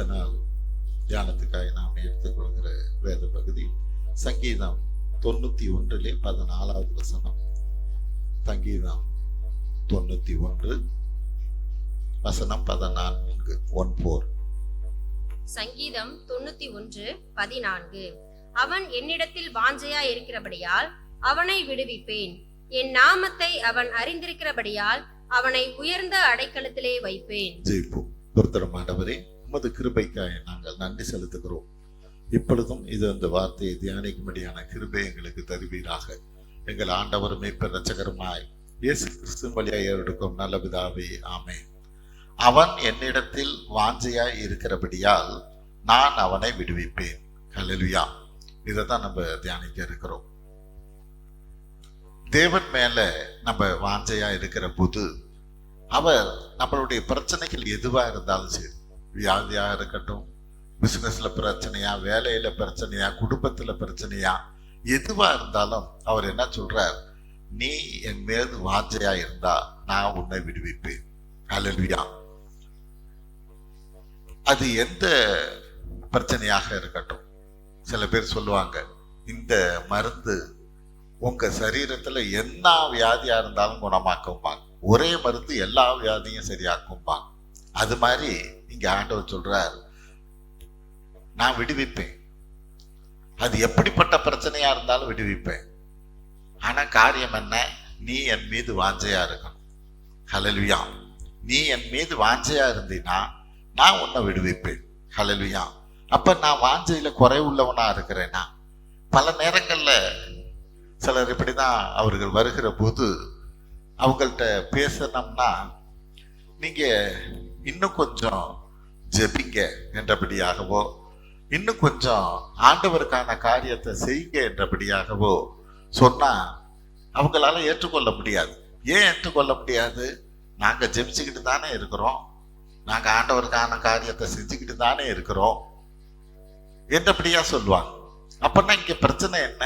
இந்த நாள் தியானத்துக்காக நாம் எடுத்துக்கொள்கிற வேத பகுதி சங்கீதம் 91:14 வசனம். சங்கீதம் 91 வசனம் 14. சங்கீதம் 91:14. அவன் என்னிடத்தில் வாஞ்சையா இருக்கிறபடியால் அவனை விடுவிப்பேன். என் நாமத்தை அவன் அறிந்திருக்கிறபடியால் அவனை உயர்ந்த அடைக்கலத்திலே வைப்பேன். ஜெயிப்போம். ஆண்டவரே, உமது கிருபைக்காக நாங்கள் நன்றி செலுத்துகிறோம். இப்பொழுதும் இது அந்த வார்த்தையை தியானிக்கும்படியான கிருபை எங்களுக்கு தருவீராக. எங்கள் ஆண்டவர் மீட்பர் இரட்சகருமாய் இயேசு கிறிஸ்துவின் வழியாய் எடுக்கும் நல்ல பிதாவே, ஆமென். அவன் என்னிடத்தில் வாஞ்சையாய் இருக்கிறபடியால் நான் அவனை விடுவிப்பேன். ஹல்லேலூயா. இதை தான் நம்ம தியானிக்க இருக்கிறோம். தேவன் மேல நம்ம வாஞ்சையா இருக்கிற போது அவர் நம்மளுடைய பிரச்சனைகள் எதுவா இருந்தாலும் சரி, வியாதியா இருக்கட்டும், பிசினஸ்ல பிரச்சனையா, வேலையில பிரச்சனையா, குடும்பத்துல பிரச்சனையா, எதுவா இருந்தாலும் அவர் என்ன சொல்றார்? நீ என் மீது வாஞ்சையா இருந்தா நான் உன்னை விடுவிப்பேன். ஹல்லேலூயா. அது எந்த பிரச்சனையாக இருக்கட்டும். சில பேர் சொல்லுவாங்க, இந்த மருந்து உங்க சரீரத்துல என்ன வியாதியா இருந்தாலும் குணமாக்கும்பாங்க. ஒரே மருந்து எல்லா வியாதியும் சரியாக்கும்பாங்க. அது மாதிரி இங்க ஆண்டவர் சொல்றார், நான் விடுவிப்பேன். அது எப்படிப்பட்ட பிரச்சனையா இருந்தாலும் விடுவிப்பேன். ஆனா காரியம் என்ன? நீ என் மீது வாஞ்சையா இருக்கணும். ஹல்லேலூயா. நீ என் மீது வாஞ்சையா இருந்தீன்னா நான் உன்னை விடுவிப்பேன். ஹல்லேலூயா. அப்ப நான் வாஞ்சையில குறைவுள்ளவனா இருக்கிறேன்னா, பல நேரங்கள்ல சிலர் இப்படிதான் அவர்கள் வருகிற போது அவங்கள்ட்ட பேசணும்னா, நீங்க இன்னும் கொஞ்சம் ஜெபிங்க என்றபடியாகவோ, இன்னும் கொஞ்சம் ஆண்டவருக்கான காரியத்தை செய்யுங்க என்றபடியாகவோ சொன்னா அவங்களால ஏற்றுக்கொள்ள முடியாது. ஏன் ஏற்றுக்கொள்ள முடியாது? நாங்க ஜெபிச்சுக்கிட்டு தானே இருக்கிறோம், நாங்க ஆண்டவருக்கான காரியத்தை செஞ்சுக்கிட்டு தானே இருக்கிறோம் என்றபடியா சொல்லுவாங்க. அப்படின்னா இங்க பிரச்சனை என்ன?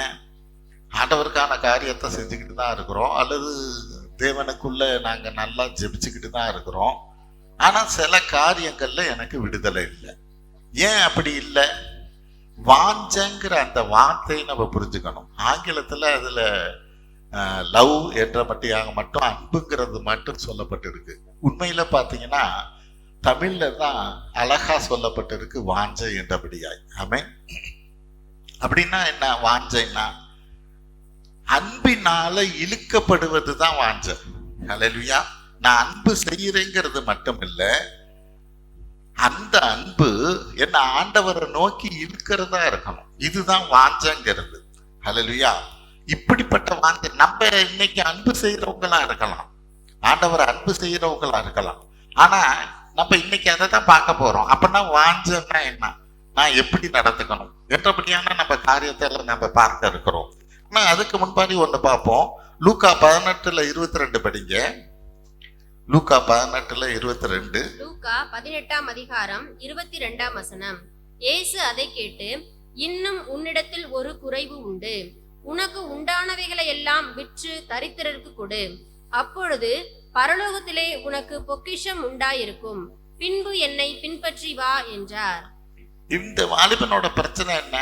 ஆண்டவருக்கான காரியத்தை செஞ்சுக்கிட்டு தான் இருக்கிறோம், அல்லது தேவனுக்குள்ள நாங்க நல்லா ஜெபிச்சுக்கிட்டு தான் இருக்கிறோம். ஆனா சில காரியங்கள்ல எனக்கு விடுதலை இல்லை. ஏன் அப்படி இல்லை? வாஞ்சங்கிற அந்த வார்த்தையை நம்ம புரிஞ்சுக்கணும். ஆங்கிலத்துல அதுல லவ் என்ற மட்டும் அன்புங்கிறது மட்டும் சொல்லப்பட்டிருக்கு. உண்மையில பாத்தீங்கன்னா தமிழ்ல தான் அழகா சொல்லப்பட்டிருக்கு, வாஞ்சை என்றபடியாய். ஆமென். அப்படின்னா என்ன வாஞ்சைன்னா? அன்பினால இழுக்கப்படுவது தான் வாஞ்சை. ஹல்லேலூயா. நான் அன்பு செய்யறேங்கிறது மட்டும் இல்ல, அந்த அன்பு என்ன ஆண்டவரை நோக்கி இழுக்கிறதா இருக்கணும். இதுதான் வாஞ்சங்கிறது. ஹல்லேலூயா. இப்படிப்பட்ட வாஞ்சை நம்ம இன்னைக்கு அன்பு செய்யறவங்களா இருக்கலாம், ஆண்டவரை அன்பு செய்யறவங்களா இருக்கலாம். ஆனா நம்ம இன்னைக்கு அதை தான் பார்க்க போறோம். அப்படின்னா வாஞ்சன்னா என்ன? நான் எப்படி நடந்துக்கணும் என்றபடியான நம்ம காரியத்தை எல்லாம் நம்ம பார்க்க இருக்கிறோம். ஆனா அதுக்கு முன்பாடி ஒண்ணு பார்ப்போம். லூக்கா 18:22 படிங்க. லூக்கா 18:22. லூக்கா 18ஆம் அதிகாரம் 22ஆம் வசனம். இயேசு அதை கேட்டு, இன்னும் உன்னிடத்தில் ஒரு குறைவு உண்டு. உனக்கு உண்டானவைகளை எல்லாம் விற்று தரித்திரருக்கு கொடு. அப்பொழுது பரலோகத்திலே உனக்கு பொக்கிஷம் உண்டாயிருக்கும். பின்பு என்னை பின்பற்றி வா என்றார். இந்த வாலிபனோட பிரச்சனை என்ன?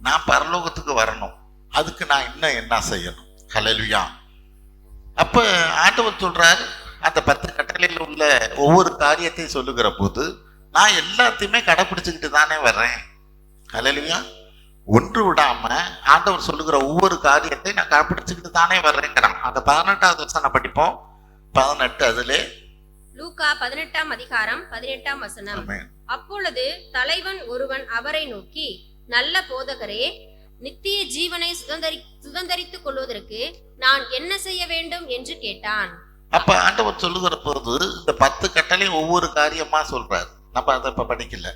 நான் பரலோகத்துக்கு வரணும், அதுக்கு நான் இன்னும் என்ன செய்யணும்? ஹல்லேலூயா. அப்ப ஆண்டவர் சொல்றார், அந்த 10 கட்டளையில் உள்ள ஒவ்வொரு காரியத்தையும் சொல்லுகிற போது நான் எல்லாத்தையுமே கடைபிடிச்சுக்கிட்டு தானே வர்றேன். ஹல்லேலூயா. ஒன்று விடாம ஆண்டவர் சொல்லுகிற ஒவ்வொரு காரியத்தை நான் கடைபிடிச்சுக்கிட்டு தானே வர்றேங்கிறான். அந்த 18வது வசனம் படிப்போம். 18 அதிலே லூக்கா 18ஆம் அதிகாரம் 18ஆம் வசனம். அப்பொழுது தலைவன் ஒருவன் அவரை நோக்கி, நல்ல போதகரே, நித்திய ஜீவனை சுதந்தரித்துக் கொள்வதற்கு நான் என்ன செய்ய வேண்டும் என்று கேட்டான். அப்ப ஆண்டவர் சொல்லுகிற போது இந்த 10 கட்டளை ஒவ்வொரு காரியமா சொல்றாரு. நம்ம அதை இப்ப படிக்கல.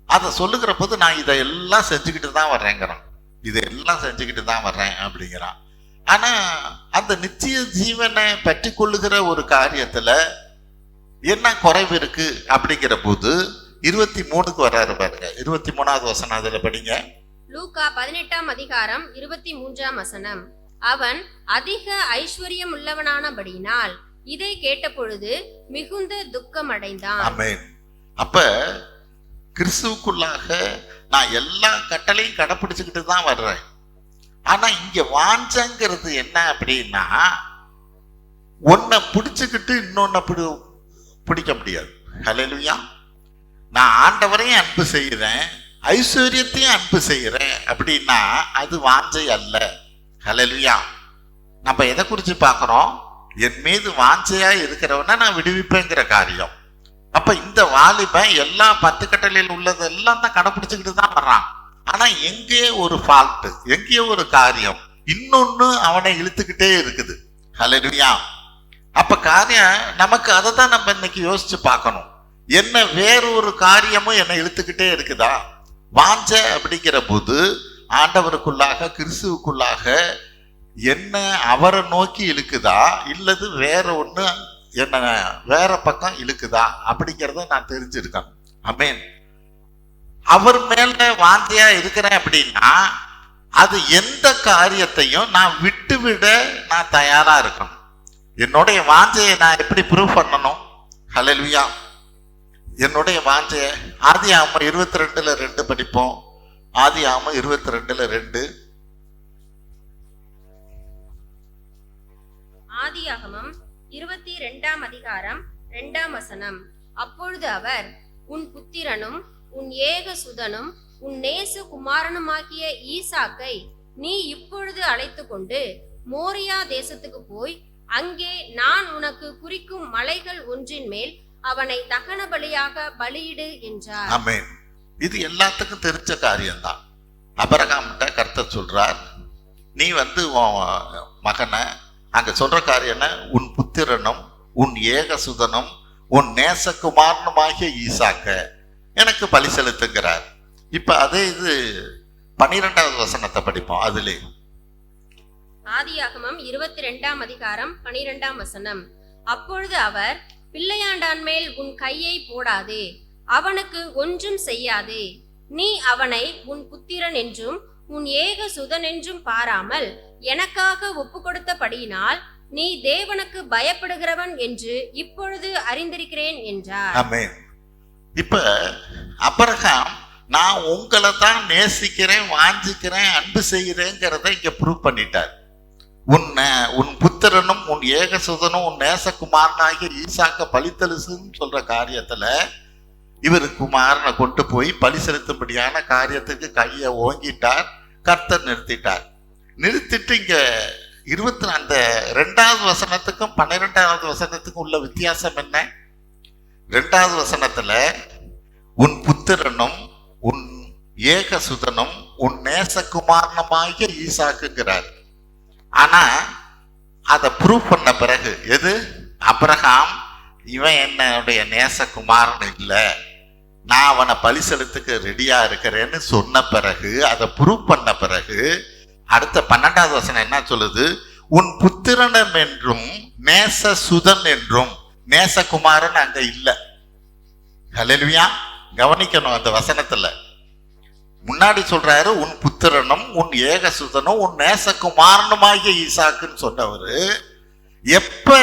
அதை சொல்லுகிற போது நான் இதெல்லாம் செஞ்சுக்கிட்டு தான் வர்றேங்கிறான், இதெல்லாம் செஞ்சுக்கிட்டு தான் வர்றேன் அப்படிங்கிறான். ஆனா அந்த நித்திய ஜீவனை பற்றி கொள்ளுகிற ஒரு காரியத்துல என்ன குறைவு இருக்கு அப்படிங்கிற போது 23க்கு வர்றாரு பாருங்க. 23வது வசனம் அதுல படிங்க. லூக்கா 18ஆம் அதிகாரம் 23ஆம் வசனம். அவன் அதிக ஐஸ்வர்யம் உள்ளவனானபடியினால் இதை கேட்ட பொழுது மிகுந்த துக்கம் அடைந்தான். ஆமென். அப்ப கிறிஸ்துவுக்குள்ளாக நான் எல்லா கட்டளையும் கடைப்பிடிச்சுக்கிட்டு தான் வர்றேன். ஆனா இங்க வாஞ்சங்கிறது என்ன அப்படின்னா, ஒன்ன பிடிச்சுக்கிட்டு இன்னொன்ன பிடிக்க முடியாது. ஹல்லேலூயா. நான் ஆண்டவரையும் அன்பு செய்கிறேன், ஐஸ்வர்யத்தையும் அன்பு செய்கிறேன் அப்படின்னா அது வாஞ்சை அல்ல. ஹல்லேலூயா. நம்ம எதை குறித்து பார்க்குறோம்? என் மீது வாஞ்சையா இருக்கிறவன நான் விடுவிப்பேங்கிற காரியம். அப்ப இந்த வாலிபன் எல்லா 10 கட்டளையில் உள்ளதெல்லாம் தான் கடைப்பிடிச்சுக்கிட்டு தான் வர்றான். ஆனா எங்கேயோ ஒரு ஃபால்ட், எங்கேயோ ஒரு காரியம் இன்னொன்னு அவனை இழுத்துக்கிட்டே இருக்குது. ஹல்லேலூயா. அப்ப காரியம் நமக்கு அதை தான் நம்ம இன்னைக்கு யோசிச்சு பார்க்கணும். என்ன வேறொரு காரியமும் என்னை இழுத்துக்கிட்டே இருக்குதா? வாஞ்ச அப்படிங்கிற போது ஆண்டவருக்குள்ளாக கிறிஸ்துவுக்குள்ளாக என்ன அவரை நோக்கி இழுக்குதா, இல்லது வேற ஒண்ணு என்ன வேற பக்கம் இழுக்குதா அப்படிங்கிறத நான் தெரிஞ்சிருக்கேன். ஆமென். அவர் மேல வாஞ்சையா இருக்கிறேன் அப்படின்னா அது எந்த காரியத்தையும் நான் விட்டுவிட நான் தயாரா இருக்கணும். என்னுடைய வாஞ்சையை நான் எப்படி ப்ரூவ் பண்ணணும்? ஹல்லேலூயா. என்னுடைய வாஞ்சைய ஆதியாகமம் 22:2 படிப்போம். ஆதியாகமம் 22:2. ஆதியாகமம் 22ஆம் அதிகாரம் 2ஆம் வசனம். அப்பொழுது அவர், உன் புத்திரனும் உன் ஏகசுதனும் உன் நேச குமாரனுமாகிய ஈசாக்கை நீ இப்பொழுது அழைத்து கொண்டு மோரியா தேசத்துக்கு போய் அங்கே நான் உனக்கு குறிக்கும் மலைகள் ஒன்றின் மேல் அவனை தகன பலியாக பலியிடு என்றார். ஆமென். இது எல்லாத்துக்கும் தெரிஞ்ச காரியம்தான். ஆபிரகாம்கிட்ட கர்த்தர் சொல்றார், நீ வந்து உன் மகனை, அங்க சொல்ற காரியம் என்ன? உன் புத்திரனும் உன் ஏகசுதனும் உன் நேசகுமாரனுமாகிய ஈசாக்க எனக்கு பலி செலுத்துங்கிறார். இப்ப அதே இது 12வது வசனத்தை படிப்போம். அதிலே ஆதியாகமம் 22ஆம் அதிகாரம் 12ஆம் வசனம். அப்பொழுது அவர், பிள்ளையாண்டான் மேல் உன் கையை போடாதே, அவனுக்கு ஒன்றும் செய்யாதே. நீ அவனை உன் புத்திரன் என்றும் உன் ஏக சுதன் என்றும் பாராமல் எனக்காக ஒப்பு கொடுத்தபடியினால் நீ தேவனுக்கு பயப்படுகிறவன் என்று இப்பொழுது அறிந்திருக்கிறேன் என்றார். ஆமென். இப்ப ஆபிரகாம் நான் உங்களை தான் நேசிக்கிறேன், வாஞ்சிக்கிறேன், அன்பு செய்கிறேங்கிறத இங்க ப்ரூவ் பண்ணிட்டார். உன் புத்திரனும் உன் ஏகசுதனும் உன் நேசகுமாரனாகிய ஈசாக்க பலித்தலுசுன்னு சொல்ற காரியத்துல இவர் குமாரனை கொண்டு போய் பலி செலுத்தும்படியான காரியத்துக்கு கையை ஓங்கிட்டார். கர்த்தர் நிறுத்திட்டார். நிறுத்திட்டு இங்க அந்த 2வது வசனத்துக்கும் 12வது வசனத்துக்கும் உள்ள வித்தியாசம் என்ன? 2வது வசனத்துல உன் புத்திரனும் உன் ஏகசுதனும் உன் நேசகுமாரனுமாகிய ஈசாக்குங்கிறார். ஆனா அதை ப்ரூவ் பண்ண பிறகு எது? ஆபிரகாம் இவன் என்னுடைய நேசகுமாரன் இல்லை, நான் அவனை பலி செலுத்துக்கு ரெடியா இருக்கிறேன்னு சொன்ன பிறகு, அதை ப்ரூவ் பண்ண பிறகு அடுத்த 12வது வசனம் என்ன சொல்லுது? உன் புத்திரனம் என்றும் நேசசுதன் என்றும். நேசகுமாரன் அங்க இல்லை. ஹல்லேலூயா. கவனிக்கணும் அந்த வசனத்துல. முன்னாடி சொல்றாரு உன் புத்திரனும் உன் ஏகசுதனும் உன் நேசகுமாரனுமாகிய ஈசாக்குன்னு சொன்னவரு, எப்ப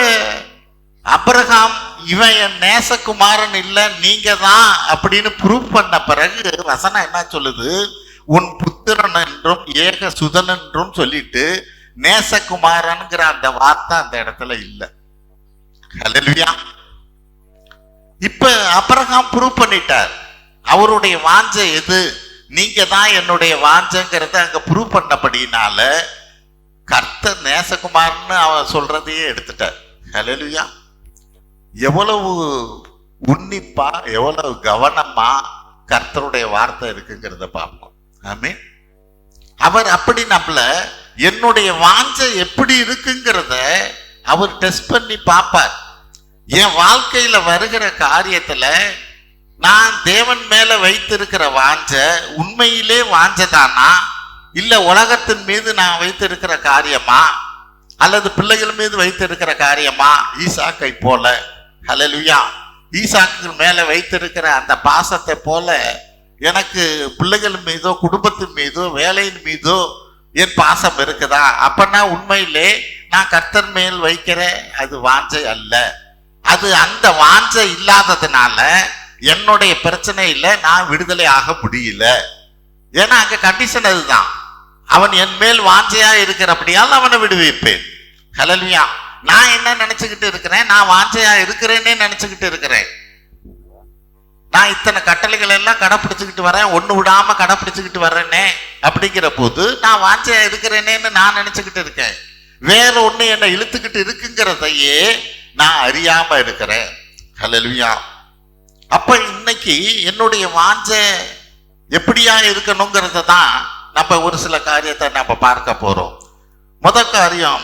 ஆபிரகாம் இவன் என் நேசகுமாரன் இல்லை நீங்க தான் அப்படின்னு ப்ரூவ் பண்ண பிறகு வசனம் என்ன சொல்லுது? உன் புத்திரன் என்றும் ஏகசுதன் என்றும் சொல்லிட்டு நேசகுமாரன்கிற அந்த வார்த்தை அந்த இடத்துல இல்லை. ஹல்லேலூயா. இப்ப ஆபிரகாம் ப்ரூவ் பண்ணிட்டார் அவருடைய வாஞ்சை எது? நீங்க தான் என்னுடைய வாஞ்சங்கிறத அங்க ப்ரூவ் பண்ணபடினால கர்த்தர் நேசகுமார்னு அவன் சொல்றதையே எடுத்துட்டார். ஹல்லேலூயா. எவ்வளவு உன்னிப்பா எவ்வளவு கவனமா கர்த்தருடைய வார்த்தை இருக்குங்கிறத பார்ப்போம். ஆமென். அவர் அப்படி நம்மள என்னுடைய வாஞ்சை எப்படி இருக்குங்கிறத அவர் டெஸ்ட் பண்ணி பார்ப்பார். என் வாழ்க்கையில வருகிற காரியத்துல நான் தேவன் மேல வைத்திருக்கிற வாஞ்ச உண்மையிலே வாஞ்சதானா, இல்ல உலகத்தின் மீது நான் வைத்திருக்கிற காரியமா, அல்லது பிள்ளைகள் மீது வைத்திருக்கிற காரியமா? ஈசாக்கை போல, ஹல்லேலூயா, ஈசாக்கு மேல வைத்திருக்கிற அந்த பாசத்தை போல எனக்கு பிள்ளைகள் மீதோ குடும்பத்தின் மீதோ வேலையின் மீதோ என் பாசம் இருக்குதா? அப்பனா உண்மையிலே நான் கர்த்தர் மேல் வைக்கிற அது வாஞ்சை அல்ல. அது அந்த வாஞ்சை இல்லாததுனால என்னுடைய பிரச்சனை இல்லை, நான் விடுதலை ஆக முடியல. ஏன்னா அங்க கண்டிஷன் அதுதான். அவன் என் மேல் வாஞ்சையா இருக்கிறபடியால் அவனை விடுவிப்பேன். ஹல்லேலூயா. நான் என்ன நினைச்சுக்கிட்டு இருக்கிறேன்? நான் வாஞ்சையா இருக்கிறேன்னே நினைச்சுக்கிட்டு இருக்கிறேன். நான் இத்தனை கட்டளைகள் எல்லாம் கடைப்பிடிச்சுக்கிட்டு வரேன், ஒண்ணு விடாம கடைப்பிடிச்சுக்கிட்டு வர்றேனே அப்படிங்கிற போது நான் வாஞ்சையா இருக்கிறேனேன்னு நான் நினைச்சுக்கிட்டு இருக்கேன். வேற ஒண்ணு என்னை இழுத்துக்கிட்டு இருக்குங்கிறதையே நான் அறியாம இருக்கிறேன். ஹல்லேலூயா. அப்ப இன்னைக்கு என்னுடைய வாஞ்சை எப்படியா இருக்கணுங்கிறத தான் நம்ம ஒரு சில காரியத்தை நம்ம பார்க்க போறோம். முதல் காரியம்,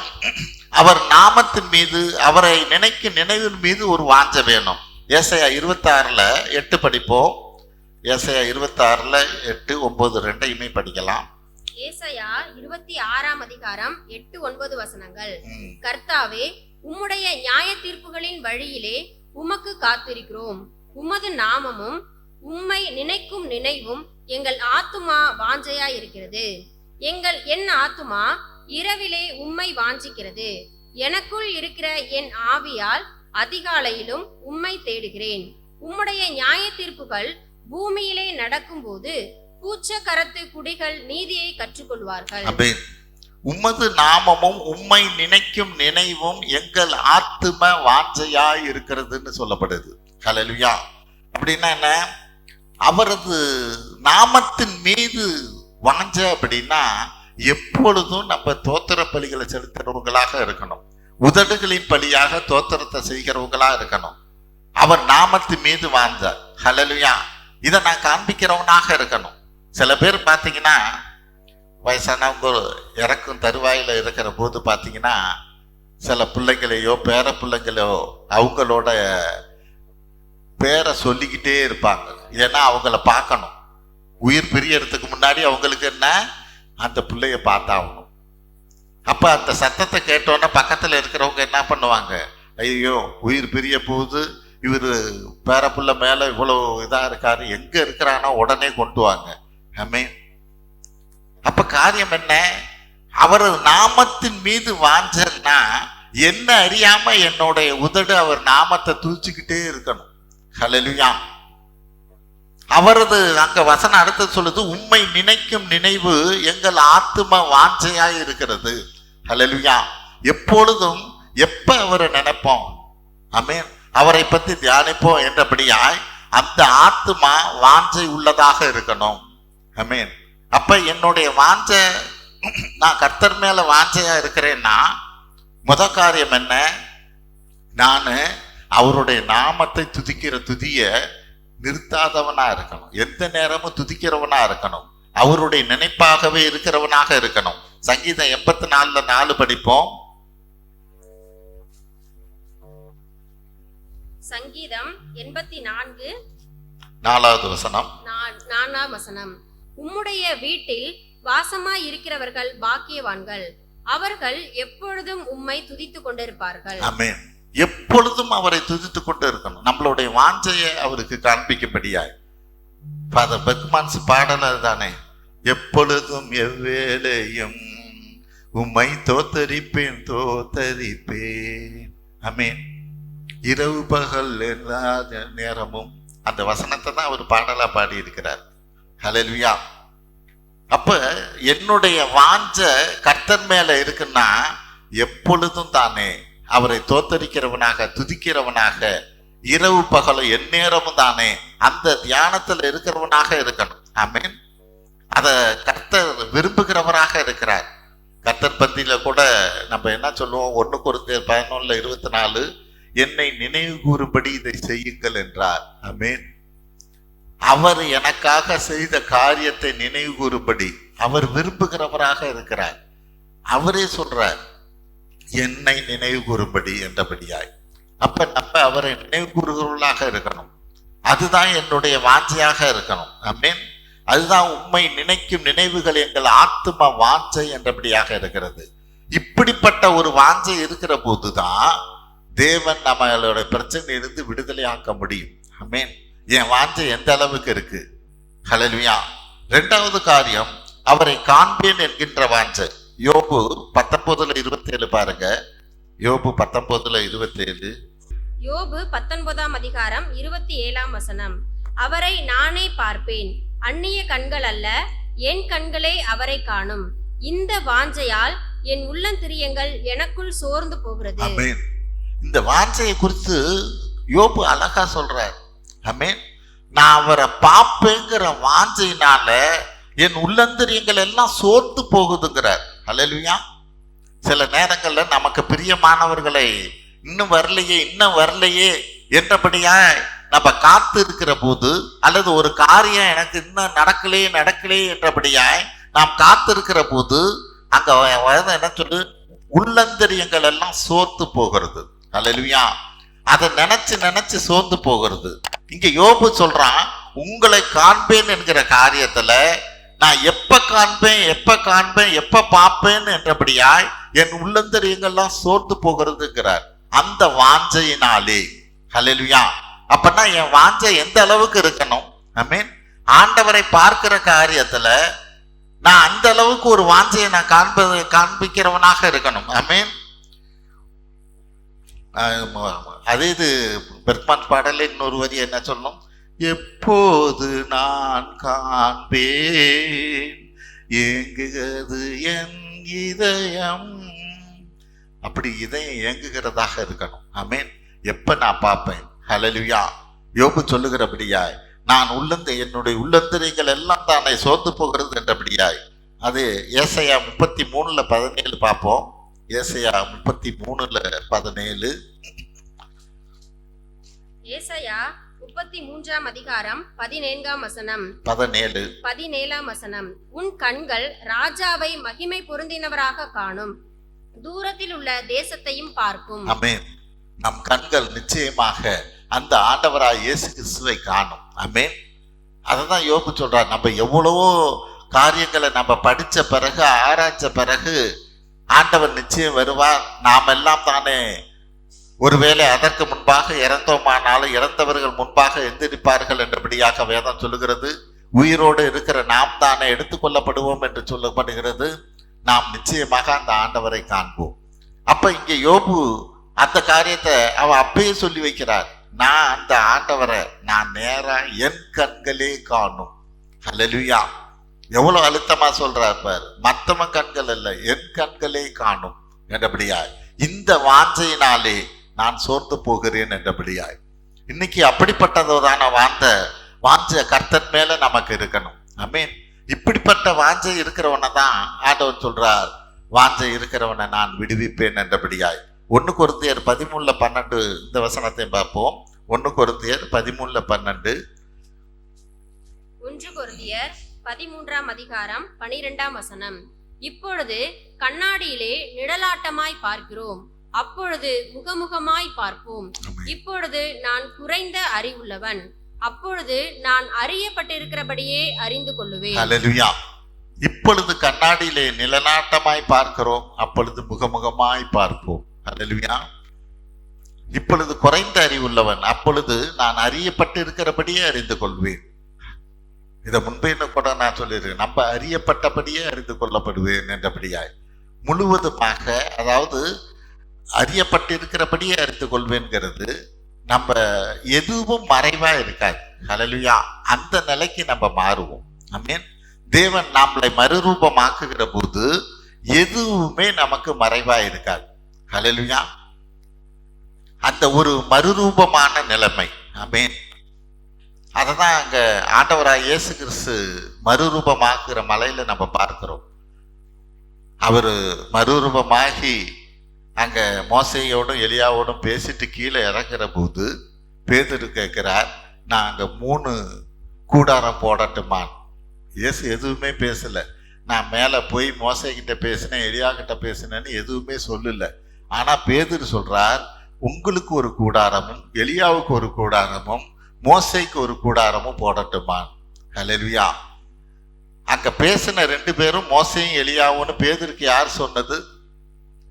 அவர் நாமத்தின் மீது, அவரை நினைக்கும் நினைவின் மீது ஒரு வாஞ்சை வேணும். ஏசாயா 26:8 படிப்போம். ஏசாயா 26:8, 9, 2 படிக்கலாம். ஏசாயா 26ஆம் அதிகாரம் 8, 9 வசனங்கள். கர்த்தாவே, உம்முடைய நியாய தீர்ப்புகளின் வழியிலே உமக்கு காத்திருக்கிறோம். உமது நாமமும் உம்மை நினைக்கும் நினைவும் எங்கள் ஆத்துமா வாஞ்சையா இருக்கிறது. என் ஆத்துமா இரவிலே உம்மை வாஞ்சிக்கிறது. எனக்குள் இருக்கிற என் ஆவியால் அதிகாலையிலும் உம்மை தேடுகிறேன். உம்முடைய நியாய தீர்ப்புகள் பூமியிலே நடக்கும்போது பூச்ச கரத்து குடிகள் நீதியை கற்றுக்கொள்வார்கள். உமது நாமமும் உம்மை நினைக்கும் நினைவும் எங்கள் ஆத்தும வாஞ்சையா இருக்கிறதுன்னு சொல்லப்படுது. ஹல்லேலூயா. அப்படின்னா என்ன? அவரது நாமத்தின் மீது வாஞ்ச அப்படின்னா எப்பொழுதும் நம்ம தோத்திர பலிகளை செலுத்துறவங்களாக இருக்கணும். உதடுகளின் பலியாக தோத்திரத்தை செய்கிறவங்களா இருக்கணும். அவர் நாமத்தின் மீது வாஞ்சார். ஹல்லேலூயா. இதை நான் காண்பிக்கிறவனாக இருக்கணும். சில பேர் பார்த்தீங்கன்னா வயசானவங்க இறக்கும் தருவாயில இருக்கிற போது பார்த்தீங்கன்னா சில பிள்ளைங்களையோ பேர பிள்ளைங்களையோ அவங்களோட பேரை சொல்லிக்கிட்டே இருப்பாங்க. ஏன்னா அவங்கள பார்க்கணும். உயிர் பிரியறதுக்கு முன்னாடி அவங்களுக்கு என்ன, அந்த பிள்ளைய பார்த்தாகணும். அப்ப அந்த சத்தத்தை கேட்டோன்னா பக்கத்துல இருக்கிறவங்க என்ன பண்ணுவாங்க, ஐயோ உயிர் பிரிய போகுது, இவர் பேர பிள்ளை மேல இவ்வளவு இதா இருக்காரு, எங்க இருக்கிறானோ உடனே கொண்டு வாங்க. ஆமென். அப்ப காரியம் என்ன? அவரது நாமத்தின் மீது வாஞ்சன்னா என்ன அறியாம என்னுடைய உதடு அவர் நாமத்தை துதிச்சுக்கிட்டே இருக்கணும். ஹல்லேலூயா. அவரது அங்க வசனம் அடுத்து சொல்லுது, உம்மை நினைக்கும் நினைவு எங்கள் ஆத்தும வாஞ்சையாய் இருக்கிறது. ஹல்லேலூயா. எப்பொழுதும் எப்ப அவரை நினைப்போம், ஆமென், அவரை பத்தி தியானிப்போம் என்றபடியாய் அந்த ஆத்துமா வாஞ்சை உள்ளதாக இருக்கணும். ஆமென். அப்ப என்னுடைய வாஞ்சை, நான் கர்த்தர் மேல வாஞ்சையா இருக்கிறேன்னா முதல் காரியம் என்ன? நான் அவருடைய நாமத்தை துதிக்கிற துதிய நிறுத்தாதவனா இருக்கணும். எந்த நேரமும் துதிக்கிறவனா இருக்கணும். அவருடைய நினைப்பாகவே இருக்கிறவனாக இருக்கணும். சங்கீதம் 84:4 படிப்போம். சங்கீதம் 84 4வது வசனம். 4ஆம் வசனம். உம்முடைய வீட்டில் வாசமாய் இருக்கிறவர்கள் பாக்கியவான்கள், அவர்கள் எப்பொழுதும் உம்மை துதித்துக் கொண்டிருப்பார்கள். ஆமென். எப்பொழுதும் அவரை துதித்துக் கொண்டு இருக்கணும். நம்மளுடைய வாஞ்சையை அவருக்கு காண்பிக்கப்படியாய். ஃபாதர் பெக்மான்ஸ் பாடல் தானே, எப்பொழுதும் எவ்வேளையும் உம்மை தோத்தரிப்பேன் தோத்தரிப்பேன். ஆமென். இரவு பகல் எல்லா நேரமும் அந்த வசனத்தை தான் அவர் பாடலா பாடி இருக்கிறார். ஹல்லேலூயா. அப்ப என்னுடைய வாஞ்ச கர்த்தர் மேல இருக்குன்னா எப்பொழுதும் தானே அவரை தோத்தரிக்கிறவனாக துதிக்கிறவனாக இரவு பகலும் எந்நேரமும் தானே அந்த தியானத்துல இருக்கிறவனாக இருக்கணும். ஆமென். அத கர்த்தர் விரும்புகிறவராக இருக்கிறார். கர்த்தர் பந்தியில கூட நம்ம என்ன சொல்லுவோம், 1 கொரிந்தியர் 11:24, என்னை நினைவு கூறும்படி இதை செய்யுங்கள் என்றார். ஆமென். அவர் எனக்காக செய்த காரியத்தை நினைவு கூறும்படி அவர் விரும்புகிறவராக இருக்கிறார். அவரே சொல்றார், என்னை நினைவு கூறும்படி என்றபடியாய். அப்ப நம்ம அவரை நினைவு கூறுகிறவர்களாக இருக்கணும். அதுதான் என்னுடைய வாஞ்சையாக இருக்கணும். ஆமென். அதுதான் உம்மை நினைக்கும் நினைவுகள் எங்கள் ஆத்தும வாஞ்சை என்றபடியாக இருக்கிறது. இப்படிப்பட்ட ஒரு வாஞ்சை இருக்கிற போதுதான் தேவன் நம்மளோட பிரச்சனையிலிருந்து விடுதலையாக்க முடியும். ஆமென். என் வாஞ்சை எந்த அளவுக்கு இருக்கு? ஹல்லேலூயா. 2வது காரியம், அவரை காண்பேன் என்கின்ற வாஞ்சை. யோபு 19:27 பாருங்க. யோபு 19:27. யோபு 19ஆம் அதிகாரம் 27ஆம் வசனம். அவரை நானே பார்ப்பேன், அந்நிய கண்கள் அல்ல, என் கண்களே அவரை காணும். இந்த வாஞ்சையால் என் உள்ளந்திரியங்கள் எனக்குள் சோர்ந்து போகிறது. ஆமென். இந்த வாஞ்சையை குறித்து யோபு அழகா சொல்றார். ஆமென். நான் அவரை பார்ப்பேங்கிற வாஞ்சையினால என் உள்ளந்திரியங்கள் எல்லாம் சோர்ந்து போகுதுங்கிறார். அல்லேலூயா. சில நேரங்கள்ல நமக்கு பிரியமானவர்களை இன்னும் வரலையே என்றபடியா நம்ம காத்து இருக்கிற போது, அல்லது ஒரு காரியம் எனக்கு இன்னும் நடக்கலே என்றபடியாய் நாம் காத்திருக்கிற போது அங்க என்ன சொல்லு, உள்ளந்தரியங்கள் எல்லாம் சோர்ந்து போகிறது. அல்லேலூயா. அதை நினைச்சு சோர்ந்து போகிறது. இங்க யோபு சொல்றான், உங்களை காண்பேன் என்கிற காரியத்துல நான் எப்ப காண்பேன் எப்ப பார்ப்பேன் என்றபடியாய் என் உள்ளந்தரியங்கள்லாம் சோர்ந்து போகிறதுங்கிறார். அந்த வாஞ்சையினாலே. அல்லேலூயா. அப்பனா என் வாஞ்சை எந்த அளவுக்கு இருக்கணும்? ஆமென். ஆண்டவரை பார்க்கிற காரியத்துல நான் அந்த அளவுக்கு ஒரு வாஞ்சையை நான் காண்பிக்கிறவனாக இருக்கணும். ஆமென். அதே இது பெர்க்மன் பாடல இன்னொரு வரி என்ன சொல்லணும்? எப்போது நான் காண்பேன் ஏங்குகிறது என் இதயம். அப்படி இதயம் ஏங்குகிறதாக இருக்கணும். ஆமென். எப்ப நான் பார்ப்பேன். ஹல்லேலூயா. யோபு சொல்லுகிறபடியாய் நான் என்னுடைய உள்ளந்தரியங்கள் எல்லாம் தானே சோர்ந்து போகிறது என்றபடியாய். அது ஏசாயா 33:17 பார்ப்போம். ஏசாயா 33:17. ஏசாயா 33ஆம் அதிகாரம் 14ஆம் வசனம். 17ஆம் வசனம். உன் கண்கள் ராஜாவை மகிமை பொருந்தினவராக காணும், தூரத்தில் உள்ள தேசத்தையும் பார்க்கும். ஆமென். நம் கண்கள் நிச்சயமாக அந்த ஆண்டவராய் இயேசு கிறிஸ்துவை காணும். ஆமென். அததான் யோபு சொல்றார். நம்ம எவ்வளவோ காரியங்களை நம்ம படிச்ச பிறகு, ஆராய்ச்ச பிறகு ஆண்டவர் நிச்சயம் வருவார். நாம் எல்லாம் தானே ஒருவேளை அதற்கு முன்பாக இறந்தோமானாலும் இறந்தவர்கள் முன்பாக எந்திரிப்பார்கள் என்றபடியாக வேதம் சொல்லுகிறது. உயிரோடு இருக்கிற நாம் தானே எடுத்துக்கொள்ளப்படுவோம் என்று சொல்லப்படுகிறது. நாம் நிச்சயமாக அந்த ஆண்டவரை காண்போம். அப்ப இங்க யோபு அந்த காரியத்தை அவன் அப்பயே சொல்லி வைக்கிறார். நான் அந்த ஆண்டவரை நான் நேரா என் கண்களே காணும். அல்லேலூயா. எவ்வளவு அழுத்தமா சொல்றார் பாரு. மத்தவன் கண்கள் அல்ல, என் கண்களே காணும் என்றபடியாய் இந்த வாஞ்சையினாலே நான் சோர்ந்து போகிறேன் என்றபடியாய். இன்னைக்கு அப்படிப்பட்டதான வாஞ்சை கர்த்தர் மேல நமக்கு இருக்கணும். ஆமென். இப்படிப்பட்ட வாஞ்சை இருக்கிறவனை தான் ஆண்டவர் சொல்றார், வாஞ்சை இருக்கிறவனை நான் விடுவிப்பேன் என்றபடியாய். 1 கொரிந்தியர் 13:12 இந்த வசனத்தை பார்ப்போம். 1 கொரிந்தியர் 13:12. 1 கொரிந்தியர் 13ஆம் அதிகாரம் 12ஆம் வசனம். இப்பொழுது கண்ணாடியிலே நிழலாட்டமாய் பார்க்கிறோம், அப்பொழுது முகமுகமாய் பார்ப்போம். இப்பொழுது நான் குறைந்த அறிவுள்ளவன், அப்பொழுது நான் அறியப்பட்டிருக்கிறபடியே அறிந்து கொள்ளுவேன். அல்லேலூயா. இப்பொழுது கண்ணாடியிலே நிழலாட்டமாய் பார்க்கிறோம், அப்பொழுது முகமுகமாய் பார்ப்போம். அல்லேலூயா. இப்பொழுது குறைந்த அறிவுள்ளவன், அப்பொழுது நான் அறியப்பட்டு இருக்கிறபடியே அறிந்து கொள்வேன். இதை முன்பே கூட நான் சொல்லியிருக்கேன். நம்ம அறியப்பட்டபடியே அறிந்து கொள்ளப்படுவேன் என்றபடியாய் முழுவதுமாக, அதாவது அறியப்பட்டிருக்கிறபடியே அறிந்து கொள்வேன்கிறது நம்ம எதுவும் மறைவா இருக்காது. ஹல்லேலூயா. அந்த நிலைக்கு நம்ம மாறுவோம். ஆமென். தேவன் நம்மளை மறுரூபமாக்குகிற போது எதுவுமே நமக்கு மறைவா இருக்காது. ஹல்லேலூயா. அந்த ஒரு மறுரூபமான நிலைமை. ஆமென். அததான் அங்க ஆண்டவராய் இயேசு கிறிஸ்து மறுரூபமாக்குற மலையில நம்ம பார்க்கிறோம். அவரு மறுரூபமாகி அங்க மோசையோடும் எலியாவோடும் பேசிட்டு கீழே இறங்குற போது பேதுரு கேட்கிறார், நான் அங்க 3 கூடாரம் போடட்டுமான். இயேசு எதுவுமே பேசல. நான் மேல போய் மோசை கிட்ட பேசினேன், எலியா கிட்ட பேசினேன்னு எதுவுமே சொல்லல. ஆனா பேதுரு சொல்றார், உங்களுக்கு ஒரு கூடாரமும் எலியாவுக்கு ஒரு கூடாரமும் மோசைக்கு ஒரு கூடாரமும் போடட்டுமான். ஹல்லேலூயா. அங்க பேசின 2 பேரும் மோசையும் எலியாவுன்னு பேதுருக்கு யார் சொன்னது?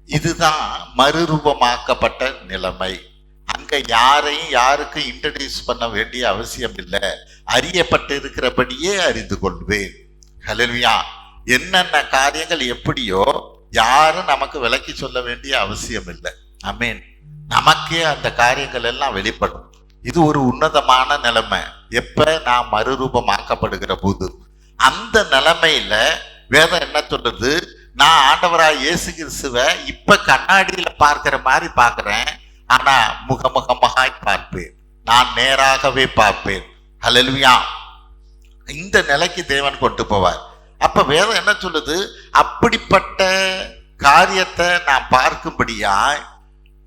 இதுதான் மறுரூபமாக்கப்பட்ட நிலைமை. அங்க யாருக்கும் இன்ட்ரடியூஸ் பண்ண வேண்டிய அவசியம் இல்லை. அறியப்பட்டு இருக்கிறபடியே அறிந்து கொள்வேன். ஹல்லேலூயா. என்னென்ன காரியங்கள் எப்படியோ யாரும் நமக்கு விளக்கி சொல்ல வேண்டிய அவசியம் இல்லை. ஆமென். நமக்கே அந்த காரியங்கள் எல்லாம் வெளிப்படும். இது ஒரு உன்னதமான நிலைமை. எப்ப நாம் மறுரூபமாக்கப்படுகிற போது அந்த நிலைமையில வேதம் என்ன சொல்றது? நான் ஆண்டவராய் இயேசு கிறிஸ்துவை இப்ப கண்ணாடியில பார்க்கிற மாதிரி பார்க்கிறேன், ஆனா முகமுகமாய் பார்ப்பேன், நான் நேராகவே பார்ப்பேன். ஹல்லேலூயா. இந்த நிலைக்கு தேவன் கொண்டு போவார். அப்ப வேதம் என்ன சொல்லுது? அப்படிப்பட்ட காரியத்தை நான் பார்க்கும்படியாய்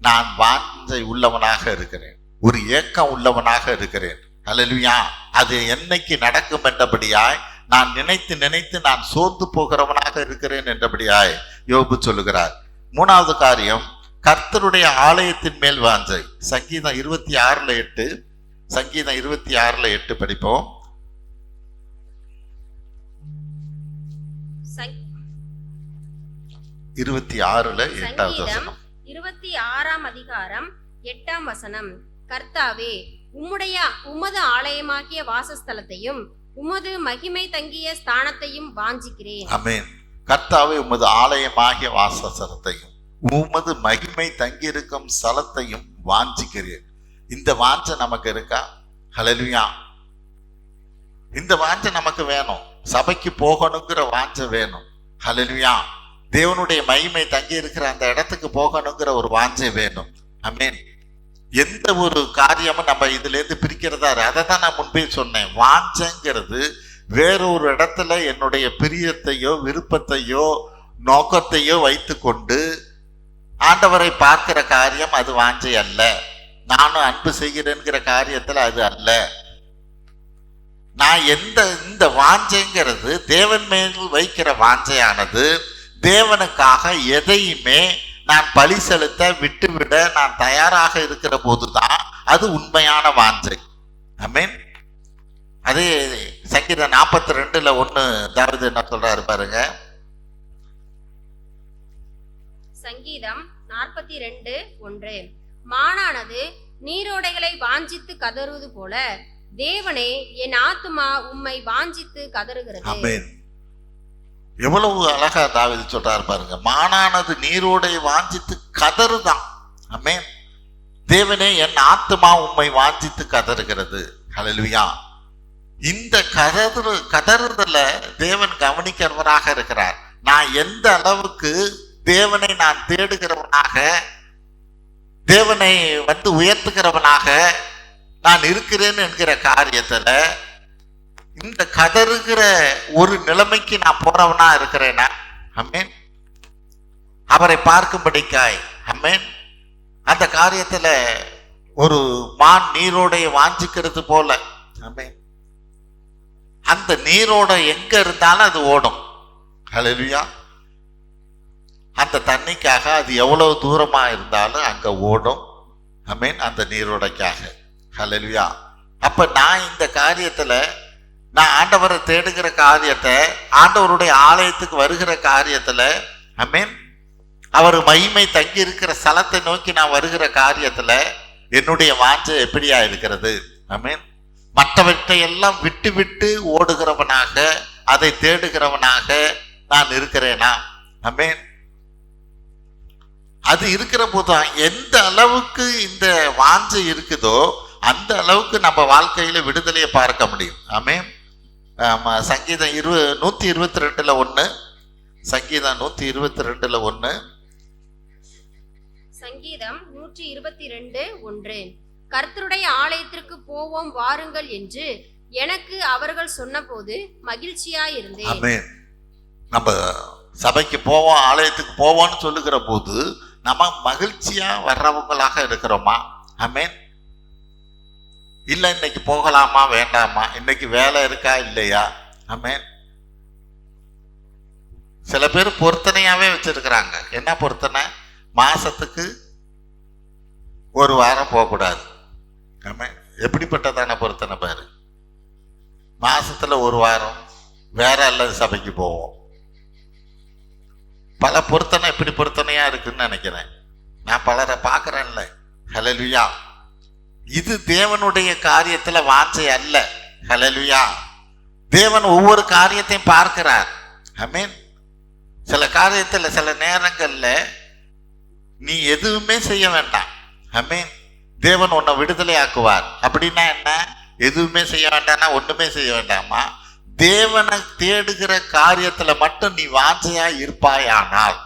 நான் வாஞ்சை உள்ளவனாக இருக்கிறேன், ஒரு ஏக்கம் உள்ளவனாக இருக்கிறேன். ஹல்லேலூயா. அது என்னைக்கு நடக்கும் என்றபடியாய் நான் நினைத்து நினைத்து நான் சோர்ந்து போகிறவனாக இருக்கிறேன் என்றபடியாய் யோபு சொல்லுகிறார். மூணாவது காரியம், கர்த்தருடைய ஆலயத்தின் மேல் வாஞ்சை. சங்கீதம் 26:8, சங்கீதம் 26:8 படிப்போம். 26:8 26ஆம் அதிகாரம் 8ஆம் வசனம். கர்த்தாவே, உமது ஆலயமாகிய வாசஸ்தலத்தையும் உமது மகிமை தங்கிய ஸ்தானத்தையும் வாஞ்சிக்கிறேன். ஆமென். கர்த்தாவே, உமது ஆலயமாகிய வாசஸ்தலத்தையும் உமது மகிமை தங்கியிருக்கும் ஸ்தலத்தையும் வாஞ்சிக்கிறேன். இந்த வாஞ்சை நமக்கு இருக்கா? ஹல்லேலூயா. இந்த வாஞ்சை நமக்கு வேணும். சபைக்கு போகணுங்கிற வாஞ்சை வேணும். ஹல்லேலூயா. தேவனுடைய மகிமை தங்கி இருக்கிற அந்த இடத்துக்கு போகணுங்கிற ஒரு வாஞ்சை வேணும். ஆமென். எந்த ஒரு காரியமும் நம்ம இதுல இருந்து பிரிக்கிறதா, அதை தான் நான் முன்பே சொன்னேன். வாஞ்சைங்கிறது வேறொரு இடத்துல என்னுடைய பிரியத்தையோ விருப்பத்தையோ நோக்கத்தையோ வைத்து கொண்டு ஆண்டவரை பார்க்கிற காரியம் அது வாஞ்சை அல்ல. நானும் அன்பு செய்கிறேன்கிற காரியத்துல அது அல்ல. நான் இந்த வாஞ்சைங்கிறது தேவன் மேல் வைக்கிற வாஞ்சையானது தேவனுக்காக எதையுமே நான் பலி செலுத்த விட்டுவிட நான் தயாராக இருக்கிற போதுதான் அது உண்மையான வாஞ்சை. ஆமென். அதே சங்கீதம் 42:1 தாவீது என்ன சொல்றாரு பாருங்க. சங்கீதம் 42:1. மானானது நீரோடைகளை வாஞ்சித்து கதறுவது போல தேவனே, என் ஆத்துமா உம்மை வாஞ்சித்து கதறுகிறது. ஆமென். எவ்வளவு அழகா தாவீது சொல்றாரு பாருங்க. மானானது நீரோடை வாஞ்சித்து கதறுதான். ஆமென். தேவனே, என் ஆத்துமா உம்மை வாஞ்சித்து கதறுகிறது. ஹல்லேலூயா. இந்த கதறுதல தேவன் கவனிக்கிறவராக இருக்கிறார். நான் எந்த அளவுக்கு தேவனை நான் தேடுகிறவனாக, தேவனை உயர்த்துகிறவனாக நான் இருக்கிறேன் என்கிற காரியத்துல இந்த கதறுகிற ஒரு நிலைமைக்கு நான் போறவனா இருக்கிறேனா? ஆமென். அவரை பார்க்கும்படிக்காய். ஆமென். அந்த காரியத்துல ஒரு மான் நீரோடைய வாஞ்சிக்கிறது போல. ஆமென். அந்த நீரோட எங்க இருந்தாலும் அது ஓடும். ஹல்லேலூயா. அந்த தண்ணிக்காக அது எவ்வளவு தூரமா இருந்தாலும் அங்க ஓடும். ஆமென். அந்த நீரோடைக்காக. ஹல்லேலூயா. அப்ப நான் இந்த காரியத்துல நான் ஆண்டவரை தேடுகிற காரியத்தை, ஆண்டவருடைய ஆலயத்துக்கு வருகிற காரியத்துல, ஆமென், அவர் மகிமை தங்கி இருக்கிற ஸ்தலத்தை நோக்கி நான் வருகிற காரியத்துல என்னுடைய வாஞ்சை எப்படியா இருக்கிறது? ஆமென். மற்றவற்றை எல்லாம் விட்டு விட்டு ஓடுகிறவனாக, அதை தேடுகிறவனாக நான் இருக்கிறேனா? ஆமென். அது இருக்கிற போதுதான் எந்த அளவுக்கு இந்த வாஞ்சை இருக்குதோ அந்த அளவுக்கு நம்ம வாழ்க்கையில விடுதலையை பார்க்க முடியும். ஆமென். சங்கீதம் 122:1. சங்கீதம் 122:1. சங்கீதம் 122:1. கர்த்தருடைய ஆலயத்திற்கு போவோம் வாருங்கள் என்று எனக்கு அவர்கள் சொன்னபோது மகிழ்ச்சியாயிருந்தேன். ஆமென். நம்ம சபைக்கு போவோம், ஆலயத்துக்கு போவோம்னு சொல்லுகிற போது நம்ம மகிழ்ச்சியா வர்றவங்களாக இருக்கிறோமா? ஆமென். இல்ல இன்னைக்கு போகலாமா வேண்டாமா, இன்னைக்கு வேலை இருக்கா இல்லையா? ஆமென். சில பேர் பொருத்தனையாவே வச்சிருக்கிறாங்க. என்ன பொருத்தனை? மாசத்துக்கு ஒரு வாரம் போகக்கூடாது. ஆமென். எப்படிப்பட்டதான பொருத்தனை பாரு. மாசத்துல ஒரு வாரம் வேற அல்லது சபைக்கு போவோம். பல பொருத்தனை எப்படி பொருத்தனையா இருக்குன்னு நினைக்கிறேன். நான் பலரை பார்க்கிறேன்ல. ஹல்லேலூயா. இது தேவனுடைய காரியத்துல வாஞ்சை அல்ல. ஹல்லேலூயா. தேவன் ஒவ்வொரு காரியத்தையும் பார்க்கிறார். ஆமென். சில காரியத்துல சில நேரங்கள்ல நீ எதுவுமே செய்ய வேண்டாம். ஆமென். தேவன் உன்னை விடுதலை ஆக்குவார். அப்படின்னா என்ன? எதுவுமே செய்ய வேண்டாம்னா ஒண்ணுமே செய்ய வேண்டாமா? தேவனை தேடுகிற காரியத்துல மட்டும் நீ வாஞ்சையா இருப்பாயானால்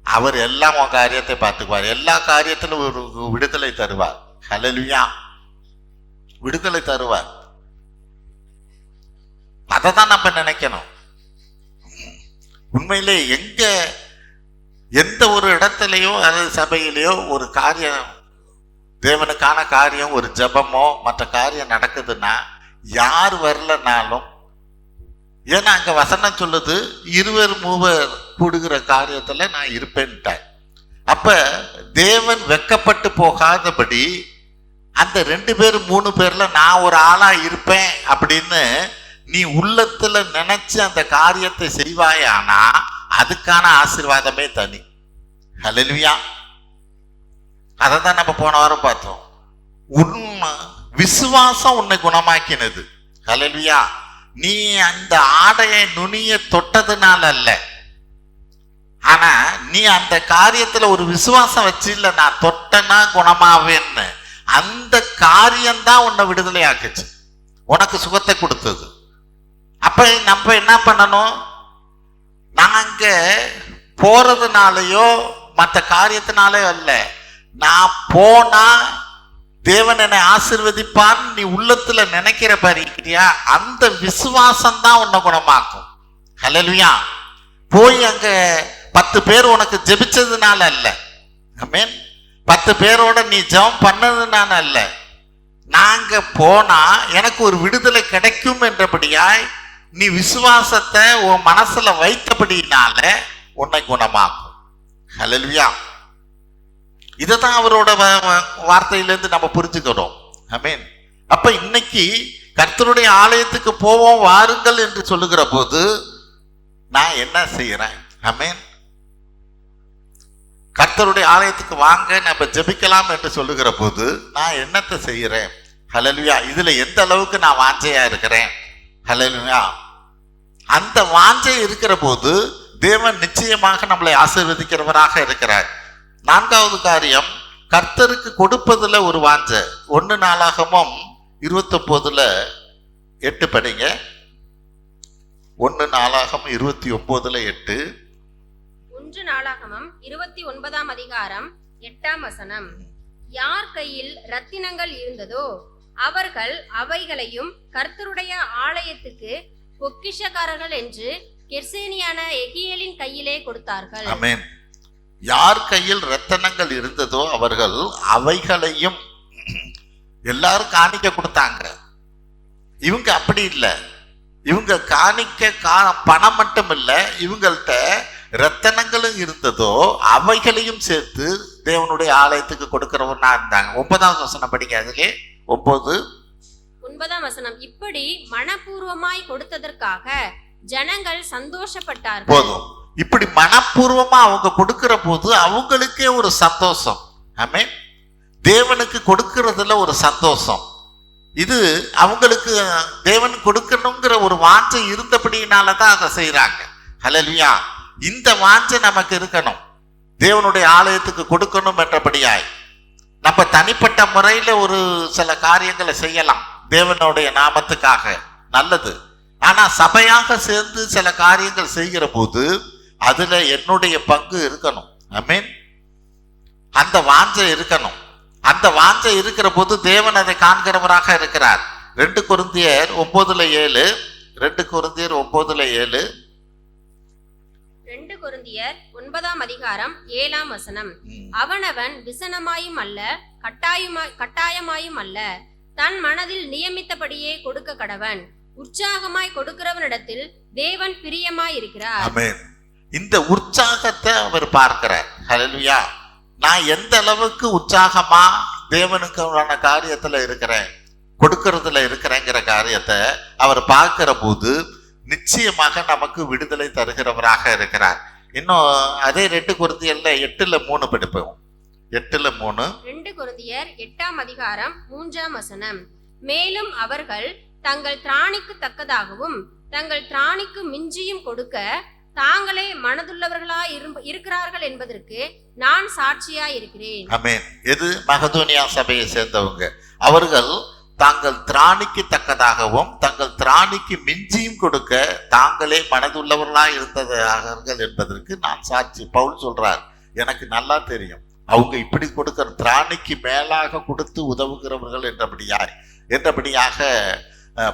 அவர் எல்லாம் உன் காரியத்தை பார்த்துக்குவார். எல்லா காரியத்திலும் ஒரு விடுதலை தருவார். ஹல்லேலூயா. விடுதலை தருவார். அதை தான் நம்ம நினைக்கணும். உண்மையிலே எந்த ஒரு இடத்துலையோ அல்லது சபையிலையோ ஒரு காரியம், தேவனுக்கான காரியம், ஒரு ஜெபமோ மற்ற காரியம் நடக்குதுன்னா யார் வரலனாலும், ஏன்னா அங்க வசனம் சொல்லுது 2-3 கூடுகிற காரியத்துல நான் இருப்பேன்ட்டார். அப்ப தேவன் வெட்கப்பட்டு போகாதபடி அந்த 2 பேர் 3 பேர்ல நான் ஒரு ஆளா இருப்பேன் அப்படின்னு நீ உள்ளத்துல நினைச்சு அந்த காரியத்தை செய்வாயானா அதுக்கான ஆசீர்வாதமே தனி. ஹல்லேலூயா. அதை தான் நம்ம போன வாரம் பார்த்தோம். உண்மை விசுவாசம் உன்னை குணமாக்கினது. ஹல்லேலூயா. நீ அந்த ஆடையை நுனிய தொட்டதுனால அல்ல, ஆனா நீ அந்த காரியத்துல ஒரு விசுவாசம் வச்சு இல்ல நான் தொட்டனா குணமாவேன்னு, அந்த காரியம்தான் உன்னை விடுதலை ஆக்குச்சு, உனக்கு சுகத்தை கொடுத்தது. அப்ப நம்ம என்ன பண்ணணும்? நாங்க போறதுனாலயோ மற்ற காரியத்தினாலே அல்ல, நான் போனா தேவன் என்னை ஆசீர்வதிப்பான்னு நீ உள்ளத்துல நினைக்கிற பாருக்கிறியா, அந்த விசுவாசம் தான் உன்னை குணமாக்கும். ஹல்லேலூயா. போய் அங்க 10 பேர் உனக்கு ஜெபிச்சதுனால அல்ல, ஆமென், 10 பேரோட நீ ஜெபம் பண்ணதுனால அல்ல, நாங்க போனா எனக்கு ஒரு விடுதலை கிடைக்கும் என்றபடியாய் நீ விசுவாசத்தை உன் மனசுல வைத்தபடினால உன்னை குணமாக்கும். ஹல்லேலூயா. இதைதான் அவரோட வார்த்தையிலிருந்து நம்ம புரிஞ்சுக்கிறோம். ஆமென். அப்ப இன்னைக்கு கர்த்தருடைய ஆலயத்துக்கு போவோம் வாருங்கள் என்று சொல்லுகிற போது நான் என்ன செய்யறேன்? ஆமென். கர்த்தருடைய ஆலயத்துக்கு வாங்க நம்ம ஜெபிக்கலாம் என்று சொல்லுகிற போது நான் என்னத்தை செய்யறேன்? ஹல்லேலூயா. இதுல எந்த அளவுக்கு நான் வாஞ்சையா இருக்கிறேன்? ஹல்லேலூயா. அந்த வாஞ்சை இருக்கிற போது தேவன் நிச்சயமாக நம்மளை ஆசீர்வதிக்கிறவராக இருக்கிறார். 4வது காரியம், கர்த்தருக்கு கொடுப்பதுல ஒரு வாஞ்சை. 1 நாளாகமம் 29:8 படிங்க. 1 நாளாகமம் 29:8. 1 நாளாகமம் 29ஆம் அதிகாரம் 8ஆம் வசனம். யார் கையில் ரத்தினங்கள் இருந்ததோ அவர்கள் அவைகளையும் கர்த்தருடைய ஆலயத்துக்கு பொக்கிஷக்காரர்கள் என்று கெர்சேனியான எகியேலின் கையிலே கொடுத்தார்கள். ஆமென். யார் கையில் ரத்தினங்கள் இருந்ததோ அவர்கள் அவைகளையும், எல்லாரும் காணிக்க கொடுத்தாங்க. இவங்க அப்படி இல்லை. இவங்க காணிக்க பணம் மட்டும் இல்லை, இவங்கள்ட்ட ரத்தனங்களும் இருந்ததோ அவைகளையும் சேர்த்து தேவனுடைய ஆலயத்துக்கு கொடுக்கிறவனா இருந்தாங்க. 9வது வசனம் படிங்க. அதுலே 9ஆம் வசனம். இப்படி மனப்பூர்வமாய் கொடுத்ததற்காக ஜனங்கள் சந்தோஷப்பட்டார்கள். போதும். இப்படி மனப்பூர்வமா அவங்க கொடுக்கிற போது அவங்களுக்கே ஒரு சந்தோஷம். ஆமென். தேவனுக்கு கொடுக்கிறதுல ஒரு சந்தோஷம். இது அவங்களுக்கு தேவன் கொடுக்கணுங்கிற ஒரு வாஞ்சை இருந்தபடினாலதான் அதை செய்யறாங்க. ஹல்லேலூயா. இந்த வாஞ்சை நமக்கு இருக்கணும். தேவனுடைய ஆலயத்துக்கு கொடுக்கணும் என்றபடியாய் நம்ம தனிப்பட்ட முறையில ஒரு சில காரியங்களை செய்யலாம் தேவனுடைய நாமத்துக்காக, நல்லது. ஆனா சபையாக சேர்ந்து சில காரியங்கள் செய்கிற போது அதுல என்னுடைய பங்கு இருக்கணும். ஆமென். அந்த வாஞ்சை இருக்கணும். அந்த வாஞ்சை இருக்கிற போது தேவன் அதை காண்கிறவராக இருக்கிறார். 2 கொரிந்தியர் 9:7. 2 கொரிந்தியர் 9:7. 2 கொரிந்தியர் 9ஆம் அதிகாரம் 7ஆம் வசனம். அவனவன் விசனமாயும் அல்ல கட்டாயமாயும் அல்ல, தன் மனதில் நியமித்தபடியே கொடுக்க கடவன். உற்சாகமாய் கொடுக்கிறவனிடத்தில் தேவன் பிரியமாய் இருக்கிறார். ஆமென். இந்த உற்சாகத்தை அவர் பார்க்கிறார். ஹல்லேலூயா. நான் எந்த அளவுக்கு உற்சாகமா தேவனுக்கான காரியத்துல இருக்கிறேன், கொடுக்கறதுல இருக்கிறேங்கிற காரியத்தை அவர் பார்க்கிற போது நிச்சயமாக நமக்கு விடுதலை தருகிறவராக இருக்கிறார். இன்னும் அதே 2 கொரிந்தியர்ல 8:3 படிப்போம். 8:3. 2 கொரிந்தியர் 8ஆம் அதிகாரம் 3ஆம் வசனம். மேலும் அவர்கள் தங்கள் திராணிக்கு தக்கதாகவும் தங்கள் திராணிக்கு மிஞ்சியும் கொடுக்க தாங்களே மனதுள்ளவர்களாய் இருக்கிறார்கள் என்பதற்கு நான் சாட்சியாய் இருக்கிறேன். ஆமென். எது? மகதோனியா சபையை சேர்ந்தவங்க. அவர்கள் தாங்கள் திராணிக்கு தக்கதாகவும் தங்கள் திராணிக்கு மிஞ்சியும் கொடுக்க தாங்களே மனதுள்ளவர்களாய் இருந்ததார்கள் என்பதற்கு நான் சாட்சி. பவுல் சொல்றார், எனக்கு நல்லா தெரியும் அவங்க இப்படி கொடுக்கிற திராணிக்கு மேலாக கொடுத்து உதவுகிறவர்கள் என்றபடியாக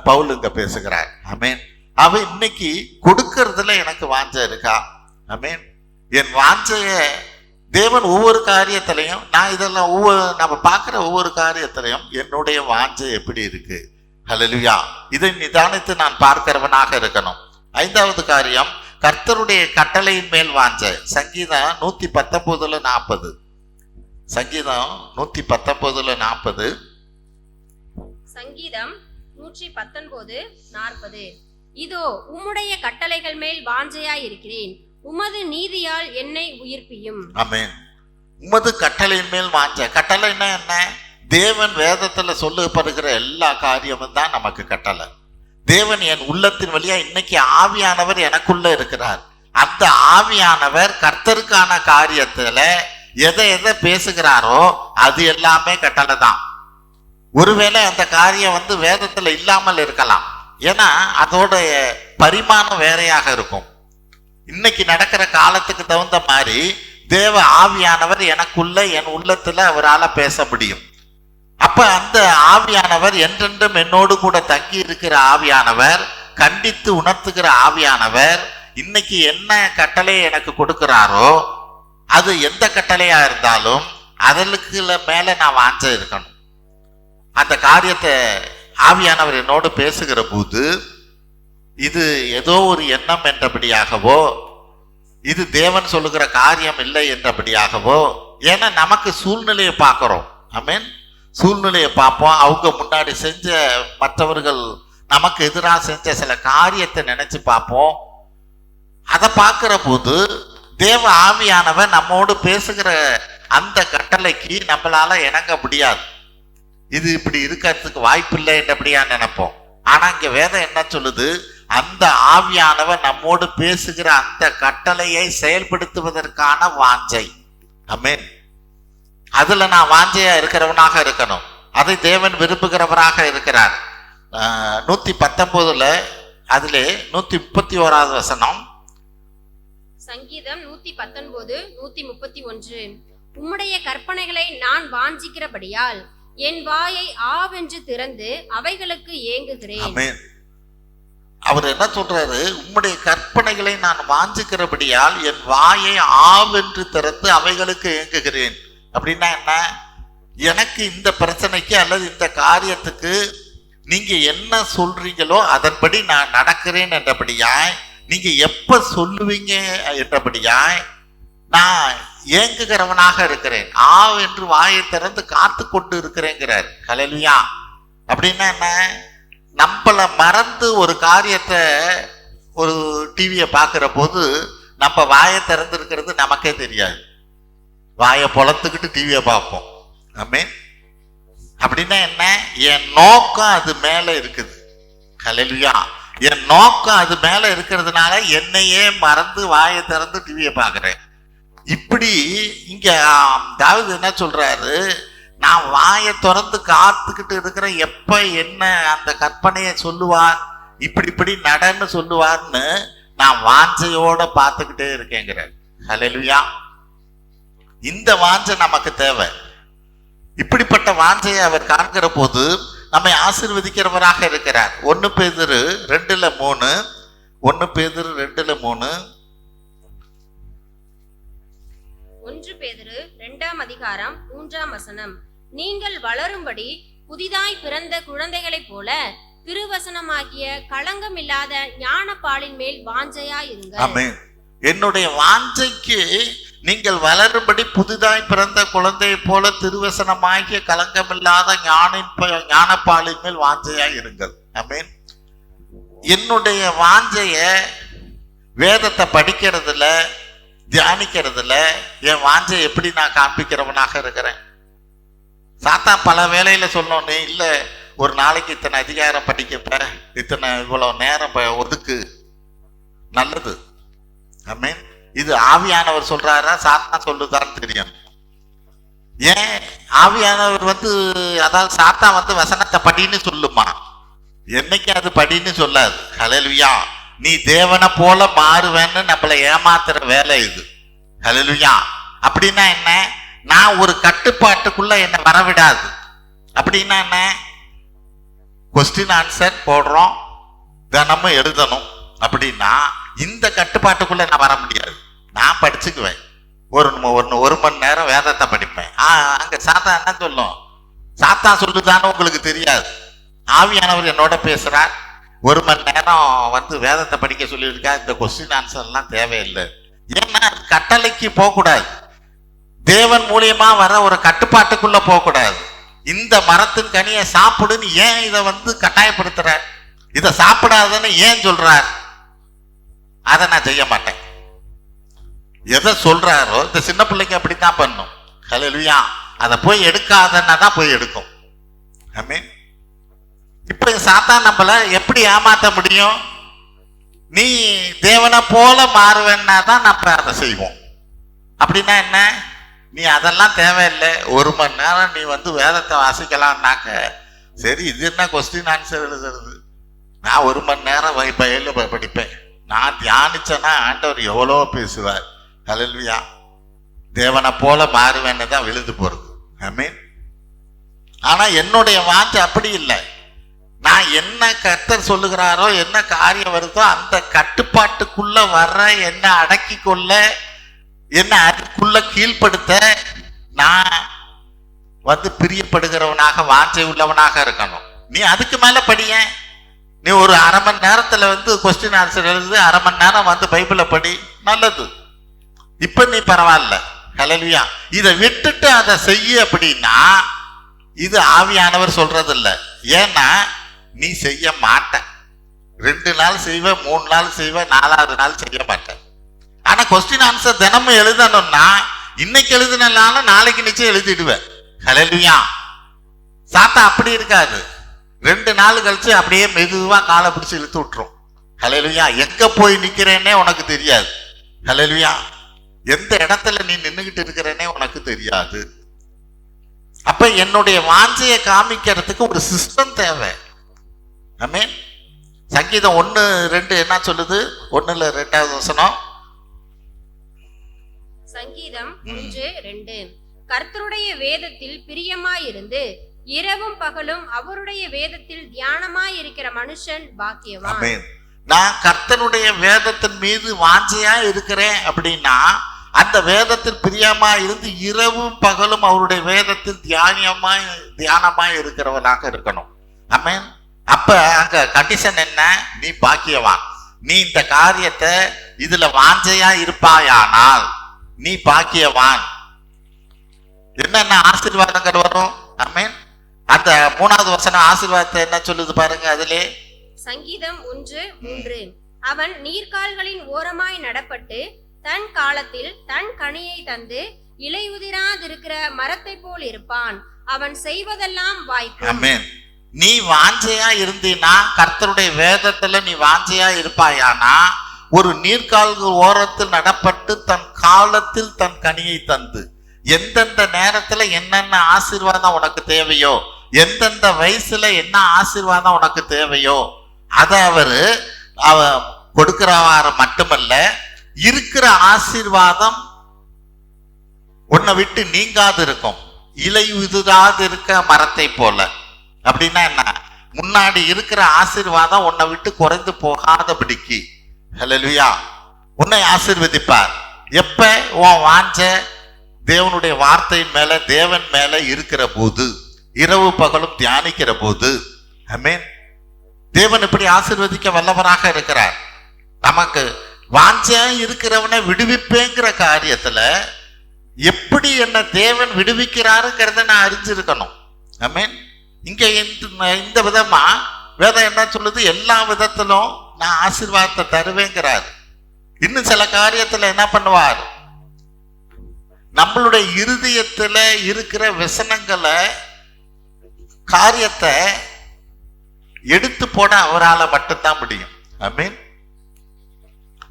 பவுல் இங்க பேசுகிறார். ஆமென். அவ இன்னைக்கு கொடுக்கறதுல எனக்கு வாஞ்சை இருக்கா? ஆமென். என் வாஞ்சைய தேவன் ஒவ்வொரு காரியத்திலையும், நான் இதெல்லாம் நம்ம பார்க்குற ஒவ்வொரு காரியத்திலையும் என்னுடைய வாஞ்சை எப்படி இருக்கு? ஹல்லேலூயா. இதை நிதானித்து நான் பார்க்கிறவனாக இருக்கணும். 5வது காரியம், கர்த்தருடைய கட்டளையின் மேல் வாஞ்சை. சங்கீதம் 119:40. சங்கீதம் 119:40. சங்கீதம் 119:40. இதோ உம்முடைய கட்டளைகள் மேல் வாஞ்சையாய் இருக்கிறேன், உமது நீதியால் என்னை உயிர்ப்பியும். ஆமென். உமது கட்டளையின் மேல் வாஞ்சை. கட்டளைன்னா என்ன? தேவன் வேதத்துல சொல்லப்படுகிற எல்லா காரியமும் தான் நமக்கு கட்டளை. தேவன் என் உள்ளத்தின் வழியா இன்னைக்கு ஆவியானவர் எனக்குள்ள இருக்கிறார். அந்த ஆவியானவர் கர்த்தருக்கான காரியத்துல எதை பேசுகிறாரோ அது எல்லாமே கட்டளை தான். ஒருவேளை அந்த காரியம் வேதத்துல இல்லாமல் இருக்கலாம், ஏன்னா அதோட பரிமாணம் வேறையாக இருக்கும். இன்னைக்கு நடக்கிற காலத்துக்கு தகுந்த மாதிரி தேவ ஆவியானவர் எனக்குள்ள என் உள்ளத்துல அவரால் பேச முடியும். அப்ப அந்த ஆவியானவர் என்றென்றும் என்னோடு கூட தங்கி இருக்கிற ஆவியானவர், கண்டித்து உணர்த்துகிற ஆவியானவர் இன்னைக்கு என்ன கட்டளை எனக்கு கொடுக்கிறாரோ அது எந்த கட்டளையா இருந்தாலும் அதற்கு மேல நான் வாஞ்ச இருக்கணும். அந்த காரியத்தை ஆவியானவர் என்னோடு பேசுகிற போது இது ஏதோ ஒரு எண்ணம் என்றபடியாகவோ, இது தேவன் சொல்லுகிற காரியம் இல்லை என்றபடியாகவோ, ஏன்னா நமக்கு சூழ்நிலையை பார்க்கிறோம். ஆமென். சூழ்நிலையை பார்ப்போம். அவங்க முன்னாடி செஞ்ச, மற்றவர்கள் நமக்கு எதிராக செஞ்ச சில காரியத்தை நினைச்சு பார்ப்போம். அதை பார்க்கிற போது தேவ ஆவியானவர் நம்மோடு பேசுகிற அந்த கட்டளைக்கு நம்மளால இணங்க முடியாது. இது இப்படி இருக்கிறதுக்கு வாய்ப்பில்லை என்றபடியா நினைப்போம். ஆனா இங்க வேதம் என்ன சொல்லுது? அந்த ஆவியானவர் நம்மோடு பேசுகிற அந்த கட்டளையை செயல்படுத்துவதற்கான வாஞ்சை. ஆமென். அதுல நான் வாஞ்சையா இருக்கிறவனாக இருக்கணும். அதை தேவன் விரும்புகிறவராக இருக்கிறார். 119 அதிலே 131வது வசனம். சங்கீதம் 119:131. உம்முடைய கற்பனைகளை நான் வாஞ்சிக்கிறபடியால் என் வாயை ஆவென்று திறந்து அவைகளுக்கு ஏங்குகிறேன். ஆமென். அவர் என்ன சொல்றாரு? உம்முடைய கற்பனைகளை நான் வாஞ்சிக்கிறபடியால் என் வாயை ஆவென்று திறந்து அவைகளுக்கு ஏங்குகிறேன். அப்படின்னா என்ன? எனக்கு இந்த பிரச்சனைக்கு அல்லது இந்த காரியத்துக்கு நீங்க என்ன சொல்றீங்களோ அதன்படி நான் நடக்கிறேன் என்றபடியாய், நீங்க எப்ப சொல்லுவீங்க என்றபடியாய் நான் ஏங்குகிறவனாக இருக்கிறேன். என்று வாயை திறந்து காத்து கொண்டு இருக்கிறேங்கிறார். ஹல்லேலூயா. அப்படின்னா என்ன? நம்மள மறந்து ஒரு காரியத்தை, ஒரு டிவியை பார்க்கிற போது நம்ம வாயை திறந்து இருக்கிறது நமக்கே தெரியாது. வாயை பொளத்துக்கிட்டு டிவியை பார்ப்போம். ஆமென். அப்படின்னா என்ன? என் நோக்கம் அது மேல இருக்குது. ஹல்லேலூயா. என் நோக்கம் அது மேல இருக்கிறதுனால என்னையே மறந்து வாயை திறந்து டிவியை பார்க்கிறேன். இப்படி இங்க தாவீது என்ன சொல்றாரு? நான் வாயை திறந்து காத்துக்கிட்டு இருக்கிறேன், எப்ப என்ன அந்த கற்பனையை சொல்லுவார், இப்படி நடன்னு சொல்லுவார்னு நான் வாஞ்சையோட பார்த்துக்கிட்டே இருக்கேங்கிறார். ஹல்லேலூயா. இந்த வாஞ்சை நமக்கு தேவை. இப்படிப்பட்ட வாஞ்சையை அவர் காண்கிற போது நம்மை ஆசீர்வதிக்கிறவராக இருக்கிறார். 1 பேதுரு 2:3. 1 பேதுரு 2:3. 1 பேதுரு 2ஆம் அதிகாரம் 3ஆம் வசனம். நீங்கள் வளரும்படி புதிதாய் பிறந்த குழந்தைகளைப் போல திருவசனமாகிய களங்கமில்லாத ஞானப்பாலின் மேல் வாஞ்சையாய் இருங்கள். ஆமென். என்னுடைய வாஞ்சைக்கு நீங்கள் வளரும்படி புதிதாய் பிறந்த குழந்தையை போல திருவசனமாகிய கலங்கமில்லாத ஞானப்பாலின் மேல் வாஞ்சையாய் இருங்கள். ஆமென். என்னுடைய வாஞ்சைய வேதத்தை படிக்கிறதுல, தியானிக்கிறதுல என் வாஞ்சை எப்படி நான் காண்பிக்கிறவனாக இருக்கிறேன். சாத்தான் பல வேளையில சொல்லணும், நீ இல்லை ஒரு நாளைக்கு இத்தனை அதிகாரம் படிக்கப்ப, இவ்வளவு நேரம் ஒதுக்கு, நல்லது. ஆமென். இது ஆவியானவர் சொல்றாரா சாத்தான் சொல்லுதான்னு தெரியும். ஏன் ஆவியானவர் அதாவது சாத்தான் வசனத்தை படின்னு சொல்லுமா? என்னைக்கு அது படின்னு சொல்லாது. ஹல்லேலூயா. நீ தேவனை போல மாறுவேன்னு நம்மளை ஏமாத்துற வேலை இது. ஹல்லேலூயா. அப்படின்னா என்ன? நான் ஒரு கட்டுப்பாட்டுக்குள்ள என்னை வரவிடாது. அப்படின்னா என்ன? கொஸ்டின் ஆன்சர் போடுறோம், தினமும் எழுதணும். அப்படின்னா இந்த கட்டுப்பாட்டுக்குள்ள நான் வர முடியாது. நான் படிச்சுக்குவேன், ஒரு மணி நேரம் வேதத்தை படிப்பேன். அங்க சாத்தான் என்ன சொல்லும்? சாத்தான் சொல்லுதான்னு உங்களுக்கு தெரியாது. ஆவியானவர் என்னோட பேசுறார், 1 மணி நேரம் வேதத்தை படிக்க சொல்லியிருக்கா, இந்த கொஸ்டின் ஆன்சர் எல்லாம் தேவையில்லை. ஏன்னா கட்டளைக்கு போகக்கூடாது, தேவன் மூலியமா வர ஒரு கட்டுப்பாட்டுக்குள்ள போகக்கூடாது. இந்த மரத்தின் கனியை சாப்பிடுன்னு ஏன் இதை கட்டாயப்படுத்துற? இதை சாப்பிடாதன்னு ஏன் சொல்றார்? அதை நான் செய்ய மாட்டேன். எதை சொல்றாரோ இந்த சின்ன பிள்ளைங்க அப்படித்தான் பண்ணும். ஹல்லேலூயா. அதை போய் எடுக்காதன்னா தான் போய் எடுக்கும். ஆமென். இப்ப சாத்தான் நம்மள எப்படி ஏமாத்த முடியும்? நீ தேவனை போல மாறுவேன்னா தான் நம்ம அதை செய்வோம். அப்படின்னா என்ன? நீ அதெல்லாம் தேவையில்லை, 1 மணி நேரம் நீ வேதத்தை வாசிக்கலாம்னாக்க சரி, இது என்ன கொஸ்டின் ஆன்சர் எழுதுறது? நான் 1 மணி நேரம் பைபிள் படிப்பேன். நான் தியானிச்சேன்னா ஆண்டவர் எவ்வளோ பேசுவார். ஹல்லேலூயா. தேவனை போல மாறுவேன்னு தான் விழுந்து போறது. ஆமென். ஆனா என்னுடைய வாஞ்சை அப்படி இல்லை. நான் என்ன கர்த்தர் சொல்லுகிறாரோ, என்ன காரியம் வருதோ அந்த கட்டுப்பாட்டுக்குள்ள வர்ற, என்ன அடக்கி கொள்ள, என்ன அதுக்குள்ள கீழ்ப்படுத்த நான் பிரியப்படுகிறவனாக, வாஞ்சை உள்ளவனாக இருக்கணும். நீ அதுக்கு மேல படிய. நீ ஒரு 1/2 மணி நேரத்துல கொஸ்டின் ஆன்சர் எழுது, 1/2 மணி நேரம் பைபிளை படி, நல்லது. இப்ப நீ பரவாயில்ல. ஹல்லேலூயா. இதை விட்டுட்டு அதை செய்ய அப்படின்னா இது ஆவியானவர் சொல்றது இல்லை. ஏன்னா நீ செய்ய மாட்ட. 2 நாள் செய்வ, 3 நாள் செய்வ, 4வது நாள் செய்ய மாட்டேன். ஆனா கொஸ்டின் ஆன்சர் தினமும் எழுதணும்னா இன்னைக்கு எழுதுனாலும் நாளைக்கு நிச்சயம் எழுதிடுவேன். ஹல்லேலூயா. சாத்தா அப்படி இருக்காது. 2 நாள் கழிச்சு அப்படியே மெதுவா காலை பிடிச்சு இழுத்து விட்டுரும். ஹல்லேலூயா. எங்க போய் நிக்கிறேன்னே உனக்கு தெரியாது. ஹல்லேலூயா. எந்த இடத்துல நீ நின்றுகிட்டு இருக்கிறேன்னே உனக்கு தெரியாது. அப்ப என்னுடைய வாஞ்சையை காமிக்கிறதுக்கு ஒரு சிஸ்டம் தேவை. ஆமென். சங்கீதம் 1:2 என்ன சொல்லுது? 1:2 வசனம். சங்கீதம் 1:2. கர்த்தருடைய வேதத்தில் பிரியமாயிருந்து இரவும் பகலும் அவருடைய வேதத்தில் தியானமாயிருக்கிற மனுஷன் பாக்கியவான். ஆமென். நான் கர்த்தருடைய வேதத்தின் மீது வாஞ்சையா இருக்கிறேன் அப்படின்னா அந்த வேதத்தில் பிரியமா இருந்து இரவும் பகலும் அவருடைய வேதத்தில் தியானமாய் இருக்கிறவனாக இருக்கணும். ஆமென். அப்ப அங்க கண்டிஷன் என்ன? நீ பாக்கியவான். நீ இந்த காரியத்தை இதுல வாஞ்சையா இருப்பாயானால் நீ பாக்கியவான். என்னென்ன ஆசீர்வாதங்கள் வரும்? ஆமென். அந்த 3வது வசனம் ஆசீர்வாதத்தை என்ன சொல்லுது பாருங்க. அதிலே சங்கீதம் 1:3. அவன் நீர்க்கால்களின் ஓரமாய் நடப்பட்டு தன் காலத்தில் தன் கனியை தந்து இலையுதிராதிருக்கிற மரத்தை போல் இருப்பான். அவன் செய்வதெல்லாம் வாய்க்கும். ஆமென். நீ வாஞ்சையா இருந்தீனா, கர்த்தருடைய வேதத்துல நீ வாஞ்சையா இருப்பாயானா, ஒரு நீர்க்கால்கள் ஓரத்தில் நடப்பட்டு தன் காலத்தில் தன் கனியை தந்து, எந்தெந்த நேரத்துல என்னென்ன ஆசீர்வாதம் உனக்கு தேவையோ, எந்தெந்த வயசுல என்ன ஆசீர்வாதம் உனக்கு தேவையோ அதை அவ கொடுக்கிறவாறு மட்டுமல்ல, இருக்கிற ஆசீர்வாதம் உன்னை விட்டு நீங்காது இருக்கும். இலை உதிராது இருக்க மரத்தை போல. அப்படின்னா என்ன? முன்னாடி இருக்கிற ஆசீர்வாதம் உன்னை விட்டு குறைந்து போகாதபடிக்கு ஹல்லேலூயா உன்னை ஆசீர்வதிப்பார். எப்ப? உன் வாஞ்ச தேவனுடைய வார்த்தை மேல, தேவன் மேல இருக்கிற போது, இரவு பகலும் தியானிக்கிற போது. ஆமென். தேவன் இப்படி ஆசீர்வதிக்க வல்லவராக இருக்கிறார். நமக்கு வாஞ்சையா இருக்கிறவனை விடுவிப்பேங்கிற காரியத்துல எப்படி என்ன தேவன் விடுவிக்கிறாருங்கிறத நான் அறிஞ்சிருக்கணும். ஆமென். இங்க இந்த விதமா வேதம் என்ன சொல்லுது? எல்லா விதத்திலும் நான் ஆசீர்வாதத்தை தருவேங்கிறார். இன்னும் சில காரியத்துல என்ன பண்ணுவார்? நம்மளுடைய இருதயத்துல இருக்கிற விசனங்களை, காரியத்தை எடுத்து போட அவரால் மட்டும்தான் முடியும். ஆமென்.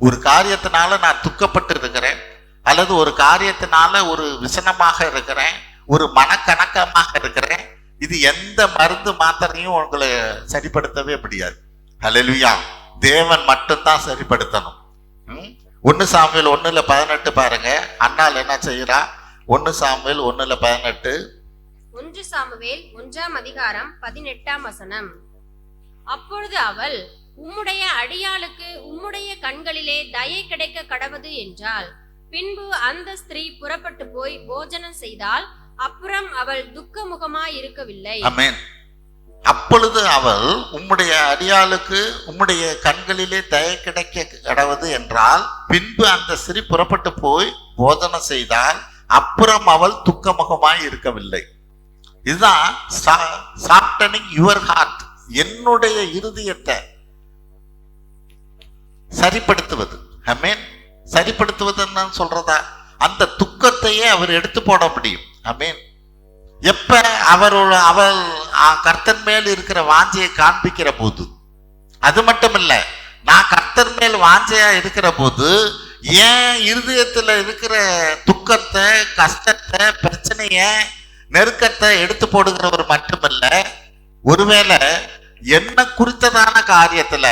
ஒரு காரியத்தினால நான் துக்கப்பட்டு இருக்கிறேன், அல்லது ஒரு காரியத்தினால ஒரு விசனமாக இருக்கிறேன், ஒரு மனக்கணக்கமாக இருக்கிறேன். இது எந்த மருந்து மாத்திரையும் உங்களை சரிப்படுத்தவே முடியாது. ஹல்லேலூயா. தேவன் மட்டும்தான் சரிப்படுத்தணும். 1 சாமுவேல் 1:18 பாருங்க. அன்னாள் என்ன செய்யறா? 1 சாமுவேல் 1:18. 1 சாமுவேல் 1:18. அப்பொழுது அவள், உம்முடைய அடியாளுக்கு உம்முடைய கண்களிலே தயை கிடைக்க கடவது என்றாள். பின்பு அந்த ஸ்திரீ புறப்பட்டு போய் போஜனம் செய்தால் அப்புறம் அவள் துக்க முகமாய் இருக்கவில்லை. ஆமென். அப்பொழுது அவள், உம்முடைய அடியாளுக்கு உம்முடைய கண்களிலே தயை கிடைக்க கடவது என்றால், பின்பு அந்த ஸ்திரீ புறப்பட்டு போய் போஜனம் செய்தால் அப்புறம் அவள் துக்கமுகமாய் இருக்கவில்லை. இதுதான் சாஃப்டனிங் யுவர் ஹார்ட். என்னுடைய இருதயத்தை சரிப்படுத்துவது. ஆமென். சரிப்படுத்துவதுன்னு சொல்றதா? அந்த துக்கத்தையே அவர் எடுத்து போட முடியும். ஆமென். எப்ப அவள் கர்த்தர் மேல் இருக்கிற வாஞ்சையை காண்பிக்கிற போது, அது மட்டும் இல்ல, நான் கர்த்தர் மேல் வாஞ்சையா இருக்கிற போது ஏன் இருதயத்துல இருக்கிற துக்கத்தை, கஷ்டத்தை, பிரச்சனைய, நெருக்கத்தை எடுத்து போடுகிறவர் மட்டுமல்ல, ஒருவேளை என்ன குறித்ததான காரியத்துல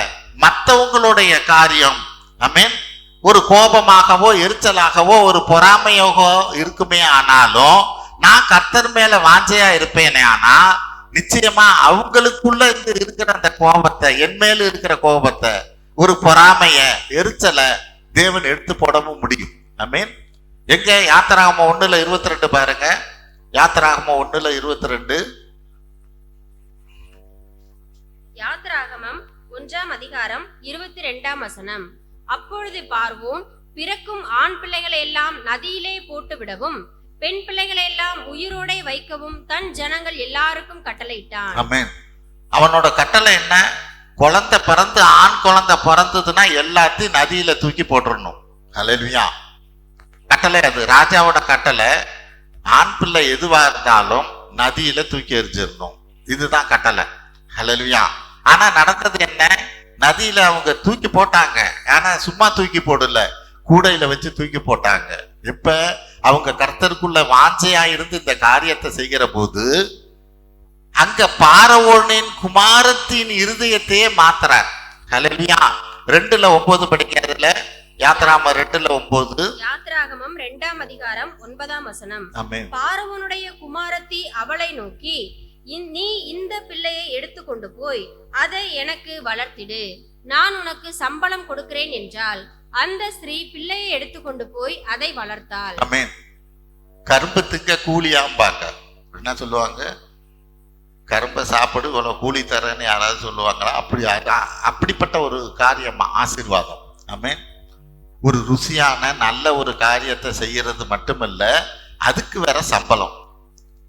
மற்றவங்களுடைய காரியம், ஆமென், ஒரு கோபமாகவோ எரிச்சலாகவோ ஒரு பொறாமையாகவோ இருக்குமே ஆனாலும், நான் கர்த்தர் மேல வாஞ்சையா இருப்பேனே ஆனா நிச்சயமா அவங்களுக்குள்ள இருக்கிற அந்த கோபத்தை, என் மேல இருக்கிற கோபத்தை, ஒரு பொறாமைய, எரிச்சலை தேவன் எடுத்து போடவும் முடியும். ஆமென். எங்க யாத்திராகமம் 1:22 பாருங்க. யாத்திராகமம் 1:22. யாத்திராகமம் 1:22. அப்பொழுது பார்வோன் பிறக்கும் ஆண் பிள்ளைகளை எல்லாம் நதியிலே போட்டு விடவும் பெண் பிள்ளைகளை எல்லாம் உயிரோட வைக்கவும் தன் ஜனங்கள் எல்லாருக்கும் கட்டளையிட்டான். ஆமென். அவனோட கட்டளை என்ன? குழந்தை பிறந்து, ஆண் குழந்தை பிறந்ததுன்னா எல்லாத்தையும் நதியில தூக்கி போட்டுடணும். ஹல்லேலூயா. கட்டளை அது, ராஜாவோட கட்டளை. ஆண் பிள்ளை எதுவா இருந்தாலும் நதியில தூக்கி எரிஞ்சிடணும். இதுதான் கட்டளை. ஹல்லேலூயா. ஆனா நடந்தது என்ன? நதியில அவங்க தூக்கி போட்டாங்க. ஆனா சும்மா தூக்கி போடல, கூடையில வச்சு தூக்கி போட்டாங்க. இப்ப அவங்க கர்த்தருக்குள்ள வாஞ்சையா இருந்து இந்த காரியத்தை செய்கிற போது அங்க பார்வோனின் குமாரத்தின் இருதயத்தையே மாத்துறார். ஹல்லேலூயா. 2:9 படிக்கிறதுல, யாத்திராகமம் 2:9. யாத்திராகமம் 2:9. ஆமென். பார்வோனுடைய குமாரத்தி அவளை நோக்கி, நீ இந்த பிள்ளையை எடுத்துக்கொண்டு போய் அதை எனக்கு வளர்த்திடு, நான் உனக்கு சம்பளம் கொடுக்கிறேன் என்றால், அந்த ஸ்திரீ பிள்ளையை எடுத்துக்கொண்டு போய் அதை வளர்த்தாள். ஆமென். கரும்பு திங்க கூலியாம்பாங்க. என்ன சொல்லுவாங்க? கரும்பை சாப்பிடு இவ்வளவு கூலி தரேன்னு யாராவது சொல்லுவாங்களா? அப்படிப்பட்ட ஒரு காரியமா ஆசீர்வாதம். ஆமென். ஒரு ருசியான நல்ல ஒரு காரியத்தை செய்யறது மட்டுமல்ல, அதுக்கு வேற சம்பளம்.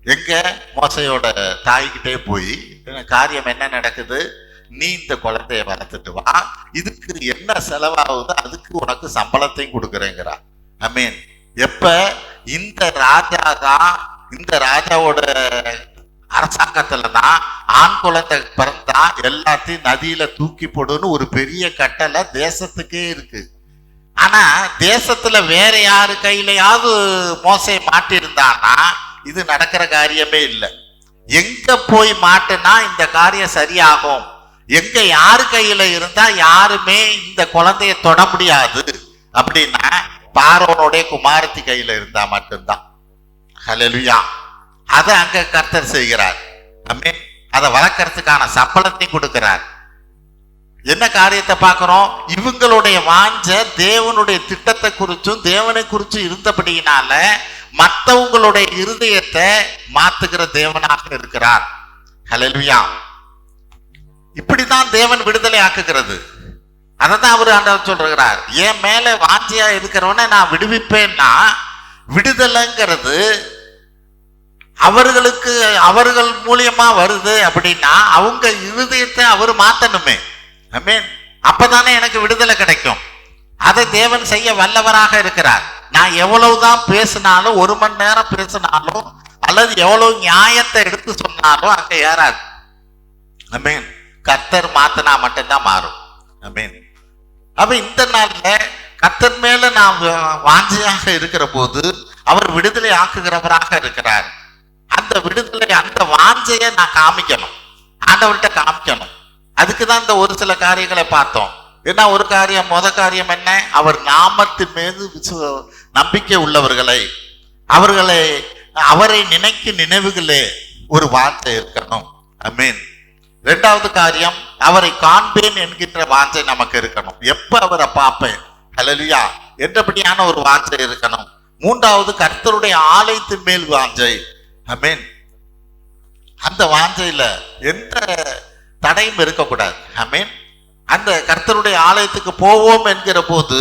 எங்க மோசையோட தாய்கிட்டே போய் காரியம் என்ன நடக்குது? நீ இந்த குழந்தைய வளர்த்துட்டு வா, இதுக்கு என்ன செலவாகுதோ அதுக்கு உனக்கு சம்பளத்தையும் கொடுக்குறேங்கிறா. ஆமென். எப்ப இந்த ராஜாவோட அரசாங்கத்துலதான் ஆண் குழந்தை பிறந்தா எல்லாத்தையும் நதியில தூக்கி போடுன்னு ஒரு பெரிய கட்டளை தேசத்துக்கே இருக்கு. ஆனா தேசத்துல வேற யாரு கையிலையாவது மோசை மாட்டிருந்தானா இது நடக்கிற காரியமே இல்லை. எங்க போய் மாட்டுனா இந்த காரியம் சரியாகும்? எங்க யாரு கையில இருந்தா யாருமே இந்த குழந்தைய தொட முடியாது அப்படின்னா பார்வோனுடைய குமாரத்தி கையில இருந்தா மட்டும்தான். ஹல்லேலூயா. அதை அங்க கர்த்தர் செய்கிறார். ஆமென். அதை வளர்க்கறதுக்கான சம்பளத்தை கொடுக்கிறார். என்ன காரியத்தை பார்க்கிறோம்? இவங்களுடைய வாஞ்ச தேவனுடைய திட்டத்தை குறிச்சும் தேவனை குறிச்சும் இருந்தபடியினால மற்றவங்களுடைய இருதயத்தை மாத்துகிற தேவனாக இருக்கிறார். ஹல்லேலூயா. இப்படிதான் தேவன் விடுதலை ஆக்குகிறது. அதான் அவரு ஆண்டவர் சொல்றார், என் மேல வாஞ்சியா இருக்கிறவனை நான் விடுவிப்பேன்னா, விடுதலைங்கிறது அவர்கள் மூலியமா வருது அப்படின்னா அவங்க இருதயத்தை அவர் மாத்தணுமே. ஆமென். அப்பதானே எனக்கு விடுதலை கிடைக்கும். அதை தேவன் செய்ய வல்லவராக இருக்கிறார். நான் எவ்வளவுதான் பேசினாலும், 1 மணி நேரம் பேசினாலும், அல்லது எவ்வளவு நியாயத்தை எடுத்து சொன்னாலும் அங்க ஏறாது. ஆமென். கர்த்தர் மாத்தினா மட்டும்தான் மாறும். ஆமென். அப்ப இந்த நாள்ல கர்த்தர் மேல நாம் வாஞ்சையாக இருக்கிற போது அவர் விடுதலை ஆக்குகிறவராக இருக்கிறார். அந்த விடுதலை, அந்த வாஞ்சையை நான் காமிக்கணும், ஆண்டவர்கிட்ட காமிக்கணும். அதுக்குதான் இந்த ஒரு சில காரியங்களை பார்த்தோம். ஏன்னா ஒரு காரியம், காரியம் என்ன? அவர் நாமத்தின் மீது நம்பிக்கை உள்ளவர்களை, அவரை நினைக்கும் நினைவுகளே ஒரு வாஞ்சை இருக்கணும். ஆமென். இரண்டாவது காரியம், அவரை காண்பேன் என்கின்ற வாஞ்சை நமக்கு இருக்கணும். எப்ப அவரை பார்ப்பேன், ஹல்லேலூயா என்றபடியான ஒரு வாஞ்சை இருக்கணும். மூன்றாவது, கர்த்தருடைய ஆலயத்தின் மேல் வாஞ்சை. ஆமென். அந்த வாஞ்சையில எந்த தடையும் இருக்கக்கூடாது. ஆமென். அந்த கர்த்தருடைய ஆலயத்துக்கு போவோம் என்கிற போது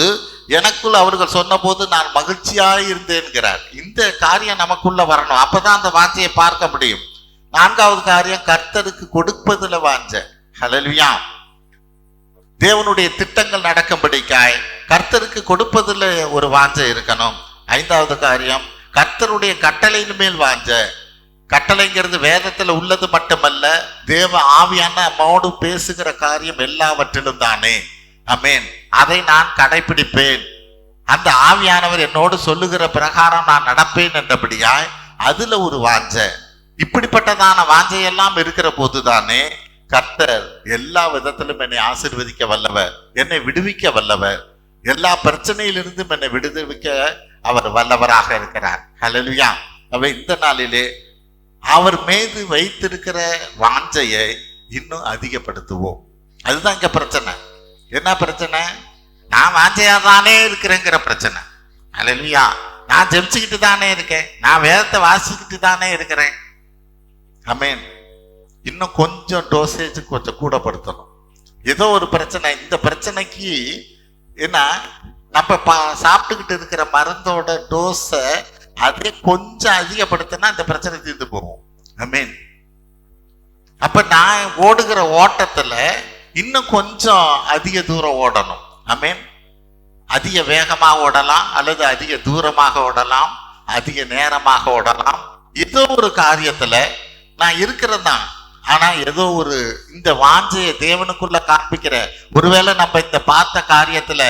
எனக்குள் அவர்கள் சொன்ன போது நான் மகிழ்ச்சியாய் இருந்தேன்கிறார். இந்த காரியம் நமக்குள்ள வரணும். அப்பதான் அந்த வாஞ்சையை பார்க்க முடியும். நான்காவது காரியம், கர்த்தருக்கு கொடுப்பதுல வாஞ்ச. ஹல்லேலூயா. தேவனுடைய திட்டங்கள் நடக்கும்படிக்காய் கர்த்தருக்கு கொடுப்பதுல ஒரு வாஞ்சை இருக்கணும். ஐந்தாவது காரியம், கர்த்தருடைய கட்டளையின் மேல் வாஞ்ச. கட்டளைங்கிறது வேதத்துல உள்ளது மட்டுமல்ல, தேவ ஆவியான நம்மோடு பேசுகிற காரியம் எல்லாவற்றிலும் தானே. ஆமென். அதை நான் கடைபிடிப்பேன், அந்த ஆவியானவர் என்னோடு சொல்லுகிற பிரகாரம் நான் நடப்பேன் என்றபடியாய் அதுல ஒரு வாஞ்ச. இப்படிப்பட்டதான வாஞ்சையெல்லாம் இருக்கிற போதுதானே கர்த்தர் எல்லா விதத்திலும் என்னை ஆசீர்வதிக்க வல்லவர், என்னை விடுவிக்க வல்லவர், எல்லா பிரச்சனையிலிருந்தும் என்னை விடுவிக்க அவர் வல்லவராக இருக்கிறார். ஹல்லேலூயா. அவ இந்த நாளிலே அவர் மீது வைத்திருக்கிற வாஞ்சையை இன்னும் அதிகப்படுத்துவோம். அதுதான் இங்க பிரச்சனை. என்ன பிரச்சனை? நான் வாஞ்சையா தானே இருக்கிறேங்கிற பிரச்சனை. ஹல்லேலூயா. நான் ஜெபிச்சுக்கிட்டு தானே இருக்கேன், நான் வேதத்தை வாசிக்கிட்டு தானே இருக்கிறேன். ஆமென். இன்னும் கொஞ்சம் டோசேஜ் கொஞ்சம் கூடப்படுத்தணும். ஏதோ ஒரு பிரச்சனை, இந்த பிரச்சனைக்கு என்ன நம்ம சாப்பிட்டுக்கிட்டு இருக்கிற மருந்தோட டோஸை அதே கொஞ்சம் அதிகப்படுத்தினா இந்த பிரச்சனை தீர்ந்து போகும். ஆமென். அப்ப நான் ஓடுகிற ஓட்டத்துல இன்னும் கொஞ்சம் அதிக தூரம் ஓடணும். ஆமென். அதிக வேகமாக ஓடலாம், அல்லது அதிக தூரமாக ஓடலாம், அதிக நேரமாக ஓடலாம். ஏதோ ஒரு காரியத்துல நான் இருக்கிறது தான். ஆனா ஏதோ ஒரு இந்த வாஞ்சையை தேவனுக்குள்ள காண்பிக்கிற, ஒருவேளை நம்ம இந்த பார்த்த காரியத்துல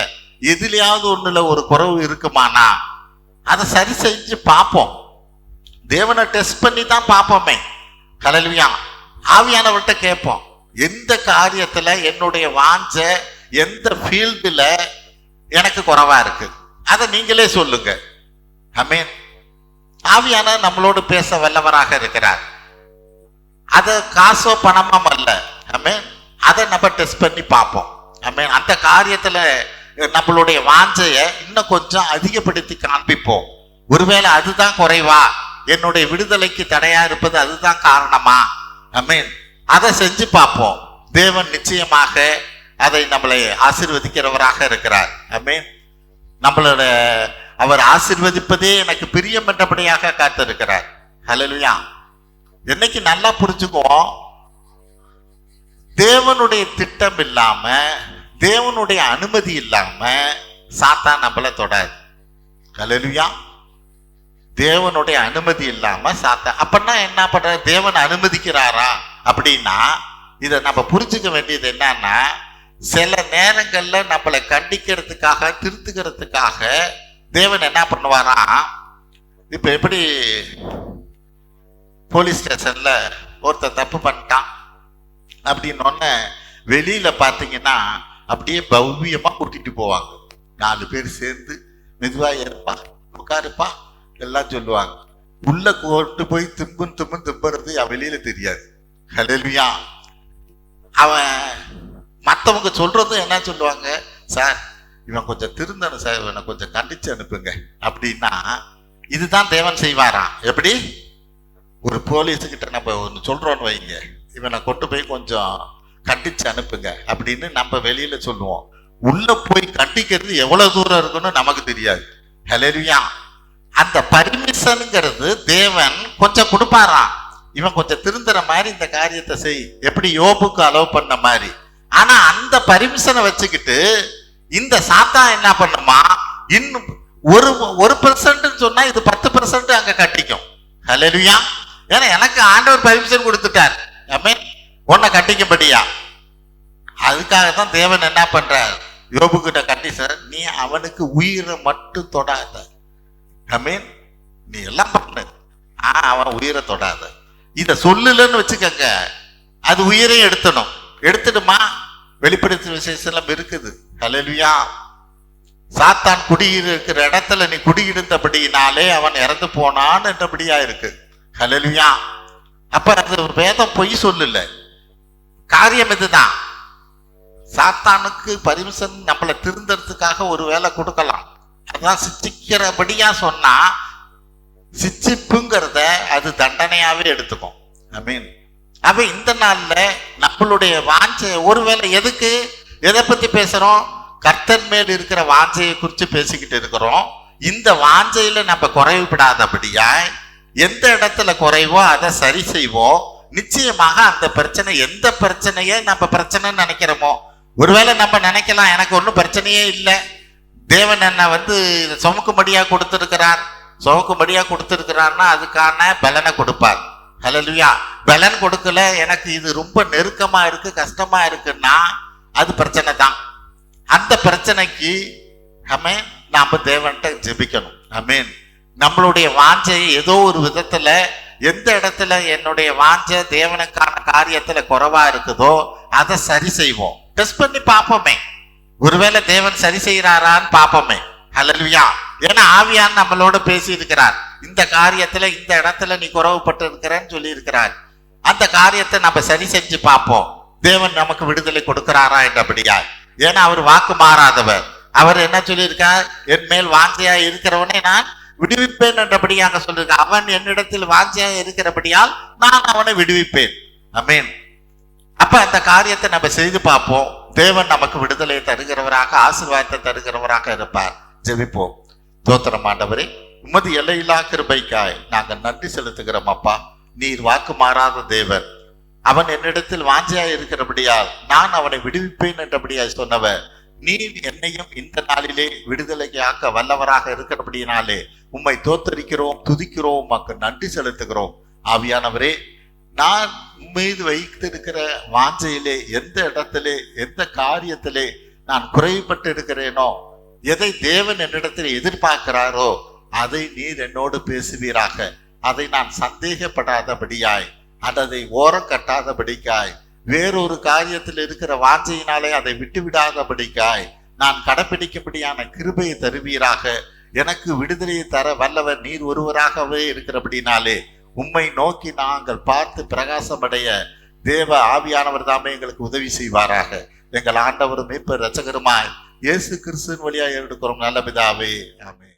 எதுலையாவது ஒண்ணுல ஒரு குறைவு இருக்குமானா அதை சரி செஞ்சு பார்ப்போம். தேவனை டெஸ்ட் பண்ணி தான் பார்ப்போமே. ஹல்லேலூயா. ஆவியானவர்கிட்ட கேட்போம், எந்த காரியத்துல என்னுடைய வாஞ்ச, எந்த ஃபீல்டுல எனக்கு குறைவா இருக்கு, அதை நீங்களே சொல்லுங்க. ஆமென். ஆவியான நம்மளோடு பேச வல்லவராக இருக்கிறார். அது காசோ பணமும் அல்ல. ஆமென். அதை நம்ம டெஸ்ட் பண்ணி பார்ப்போம். ஆமென். அந்த காரியத்துல நம்மளுடைய வாஞ்சையை இன்னும் கொஞ்சம் அதிகப்படுத்தி காண்பிப்போம். ஒருவேளை அதுதான் குறைவா, என்னுடைய விடுதலைக்கு தடையா இருப்பது அதுதான் காரணமா? ஆமென். அதை செஞ்சு பார்ப்போம். தேவன் நிச்சயமாக அதை நம்மளை ஆசீர்வதிக்கிறவராக இருக்கிறார். ஆமென். நம்மளோட அவர் ஆசீர்வதிப்பதே எனக்கு பிரியம் என்றபடியாக காத்திருக்கிறார். ஹல்லேலூயா. என்னைக்கு நல்லா புரிஞ்சுக்குவோம், தேவனுடைய திட்டம் இல்லாம, தேவனுடைய அனுமதி இல்லாம சாத்தான் நம்மள தொடாது. ஹல்லேலூயா. தேவனுடைய அனுமதி இல்லாம சாத்தான். அப்படின்னா என்ன பண்ற? தேவன் அனுமதிக்கிறாரா அப்படின்னா இதை நம்ம புரிஞ்சுக்க வேண்டியது என்னன்னா, சில நேரங்கள்ல நம்மளை கண்டிக்கிறதுக்காக, திருத்துக்கிறதுக்காக தேவன் என்ன பண்ணுவாரா? இப்ப எப்படி போலீஸ் ஸ்டேஷன்ல ஒருத்தர் தப்பு பண்ணிட்டான் அப்படின்னு வெளியில பாத்தீங்கன்னா அப்படியே பவ்யமா கூட்டிட்டு போவாங்க. 4 பேர் சேர்ந்து மெதுவா ஏற்பா, உட்காருப்பா எல்லாம் சொல்லுவாங்க. உள்ள கொண்டு போய் திம்புறது வெளியில தெரியாது. ஹல்லேலூயா. அவன் மற்றவங்க சொல்றதும் என்ன சொல்லுவாங்க, சார் இவன் கொஞ்சம் திருந்தணும் சார், இவனை கொஞ்சம் கண்டிச்சு அனுப்புங்க அப்படின்னா, இதுதான் தேவன் செய்வாராம். எப்படி? ஒரு போலீஸுக்கிட்ட நம்ம ஒன்று சொல்றோன்னு வைங்க, இவனை கொண்டு போய் கொஞ்சம் கண்டிச்சு அனுப்புங்க அப்படின்னு நம்ம வெளியில சொல்லுவோம். உள்ள போய் கண்டிக்கிறது எவ்வளவு தூரம் இருக்குன்னு நமக்கு தெரியாது. ஹல்லேலூயா. அந்த பர்மிஷனுங்கிறது தேவன் கொஞ்சம் கொடுப்பாராம், இவன் கொஞ்சம் திருந்துற மாதிரி இந்த காரியத்தை செய், எப்படி யோபுக்கு அலோவ் பண்ண மாதிரி. ஆனா அந்த பர்மிஷனை வச்சுக்கிட்டு இந்த சாத்தா என்ன பண்ணுமா, இன்னும் 1% சொன்னா இது 10% அங்க கட்டிக்கும். ஹல்லேலூயா. ஏன்னா எனக்கு ஆண்டவர் பர்மிஷன் கொடுத்துட்டார். ஆமென். உன்னை கட்டிக்கும்படியா. அதுக்காகத்தான் தேவன் என்ன பண்றார், யோபு கிட்ட கண்டிஷன், நீ அவனுக்கு உயிரை மட்டும் தொடாத. ஆமென். நீ எல்லாம் பண்ணு, அவன் உயிரை தொடாத. இத சொல்லலன்னு வச்சுக்கங்க, அது உயிரையும் எடுத்துடுமா. வெளிப்படுத்தின விசேஷம் இருக்குது. ஹல்லேலூயா. சாத்தான் குடியிருக்கிற இடத்துல நீ குடியிருந்தபடினாலே அவன் இறந்து போனான் என்றபடியா இருக்கு. ஹல்லேலூயா. அப்ப அது வேதம் பொய் சொல்லல. காரியம் இதுதான். சாத்தானுக்கு பர்மிஷன் நம்மளை திருந்தறதுக்காக ஒரு வேலை கொடுக்கலாம். அதான் சிச்சிக்கிறபடியா சொன்னா, சிச்சிப்புங்கிறத அது தண்டனையாவே எடுத்துக்கும். ஆமென். அப்ப இந்த நாள்ல நம்மளுடைய வாஞ்சை, ஒருவேளை எதை பத்தி பேசுறோம்? கர்த்தர் மேல் இருக்கிற வாஞ்சையை குறித்து பேசிக்கிட்டு இருக்கிறோம். இந்த வாஞ்சையில நம்ம குறைவுபடாதபடியா எந்த இடத்துல குறைவோ அதை சரி செய்வோம். நிச்சயமாக அந்த பிரச்சனை, எந்த பிரச்சனையை நம்ம பிரச்சனைன்னு நினைக்கிறோமோ, ஒருவேளை நம்ம நினைக்கலாம் எனக்கு ஒன்றும் பிரச்சனையே இல்லை, தேவன் என்னை சுமக்கும்படியா கொடுத்திருக்கிறார்னா அதுக்கான பலனை கொடுப்பார். ஹல்லேலூயா. பலன் கொடுக்கல, எனக்கு இது ரொம்ப நெருக்கமா இருக்கு, கஷ்டமா இருக்குன்னா அது பிரச்சனை தான். அந்த பிரச்சனைக்கு நாம தேவன்கிட்ட ஜெபிக்கணும். ஆமென். நம்மளுடைய வாஞ்சையை ஏதோ ஒரு விதத்துல, எந்த இடத்துல என்னுடைய வாஞ்சை தேவனுக்கான காரியத்துல குறைவா இருக்குதோ அதை சரி செய்வோம். டெஸ்ட் பண்ணி பார்ப்போமே, ஒருவேளை தேவன் சரி செய்யறாரான்னு பார்ப்போமே. ஹல்லேலூயா. ஏன்னா ஆவியான் நம்மளோட பேசி இருக்கிறார். இந்த காரியத்துல, இந்த இடத்துல நீ குறைவுபட்டு இருக்கிறன்னு சொல்லி இருக்கிறார். அந்த காரியத்தை நம்ம சரி செஞ்சு பார்ப்போம். தேவன் நமக்கு விடுதலை கொடுக்கிறாரா என்றபடியா. ஏன்னா அவர் வாக்கு மாறாதவர். அவர் என்ன சொல்லியிருக்கார்? என் மேல் வாஞ்சையா இருக்கிறவனே நான் விடுவிப்பேன் என்றபடியாக சொல்லியிருக்கார். அவன் என்னிடத்தில் வாஞ்சையா இருக்கிறபடியால் நான் அவனை விடுவிப்பேன். ஆமென். அப்ப அந்த காரியத்தை நம்ம செய்து பார்ப்போம். தேவன் நமக்கு விடுதலையை தருகிறவராக, ஆசீர்வாதத்தை தருகிறவராக இருப்பார். ஜெபிப்போம். தோத்திரம் ஆண்டவரே, உமது எல்லையில்லா கிருபைக்காய் நாங்கள் நன்றி செலுத்துகிறோம். அப்பா, நீர் வாக்கு மாறாத தேவன். அவன் என்னிடத்தில் வாஞ்சையாய் இருக்கிறபடியால் நான் அவனை விடுவிப்பேன் என்றபடியாய் சொன்னவர், நீர் என்னையும் இந்த நாளிலே விடுதலையாக்க வல்லவராக இருக்கிறபடியினாலே உம்மை தோத்தரிக்கிறோம், துதிக்கிறோம், உமக்கு நன்றி செலுத்துகிறோம். ஆவியானவரே, நான் மீது வைத்திருக்கிற வாஞ்சையிலே, எந்த இடத்திலே, எந்த காரியத்திலே நான் குறைவுபட்டு இருக்கிறேனோ, எதை தேவன் என்னிடத்தில் எதிர்பார்க்கிறாரோ அதை நீர் என்னோடு பேசுவீராக. அதை நான் சந்தேகப்படாதபடியாய், அதை ஓரம் கட்டாதபடிக்காய், வேறொரு காரியத்தில் இருக்கிற வாஞ்சையினாலே அதை விட்டுவிடாதபடிக்காய் நான் கடைப்பிடிக்கும்படியான கிருபையை தருவீராக. எனக்கு விடுதலையை தர வல்லவர் நீர் ஒருவராகவே இருக்கிறபடினாலே உம்மை நோக்கி நாங்கள் பார்த்து பிரகாசமடைய தேவ ஆவியானவர் தாமே எங்களுக்கு உதவி செய்வாராக. எங்கள் ஆண்டவரும் மீட்பர் இரட்சகருமாய் இயேசு கிறிஸ்துவின் வழியாக எடுக்கிறோம் நல்ல பிதாவே. ஆமென்.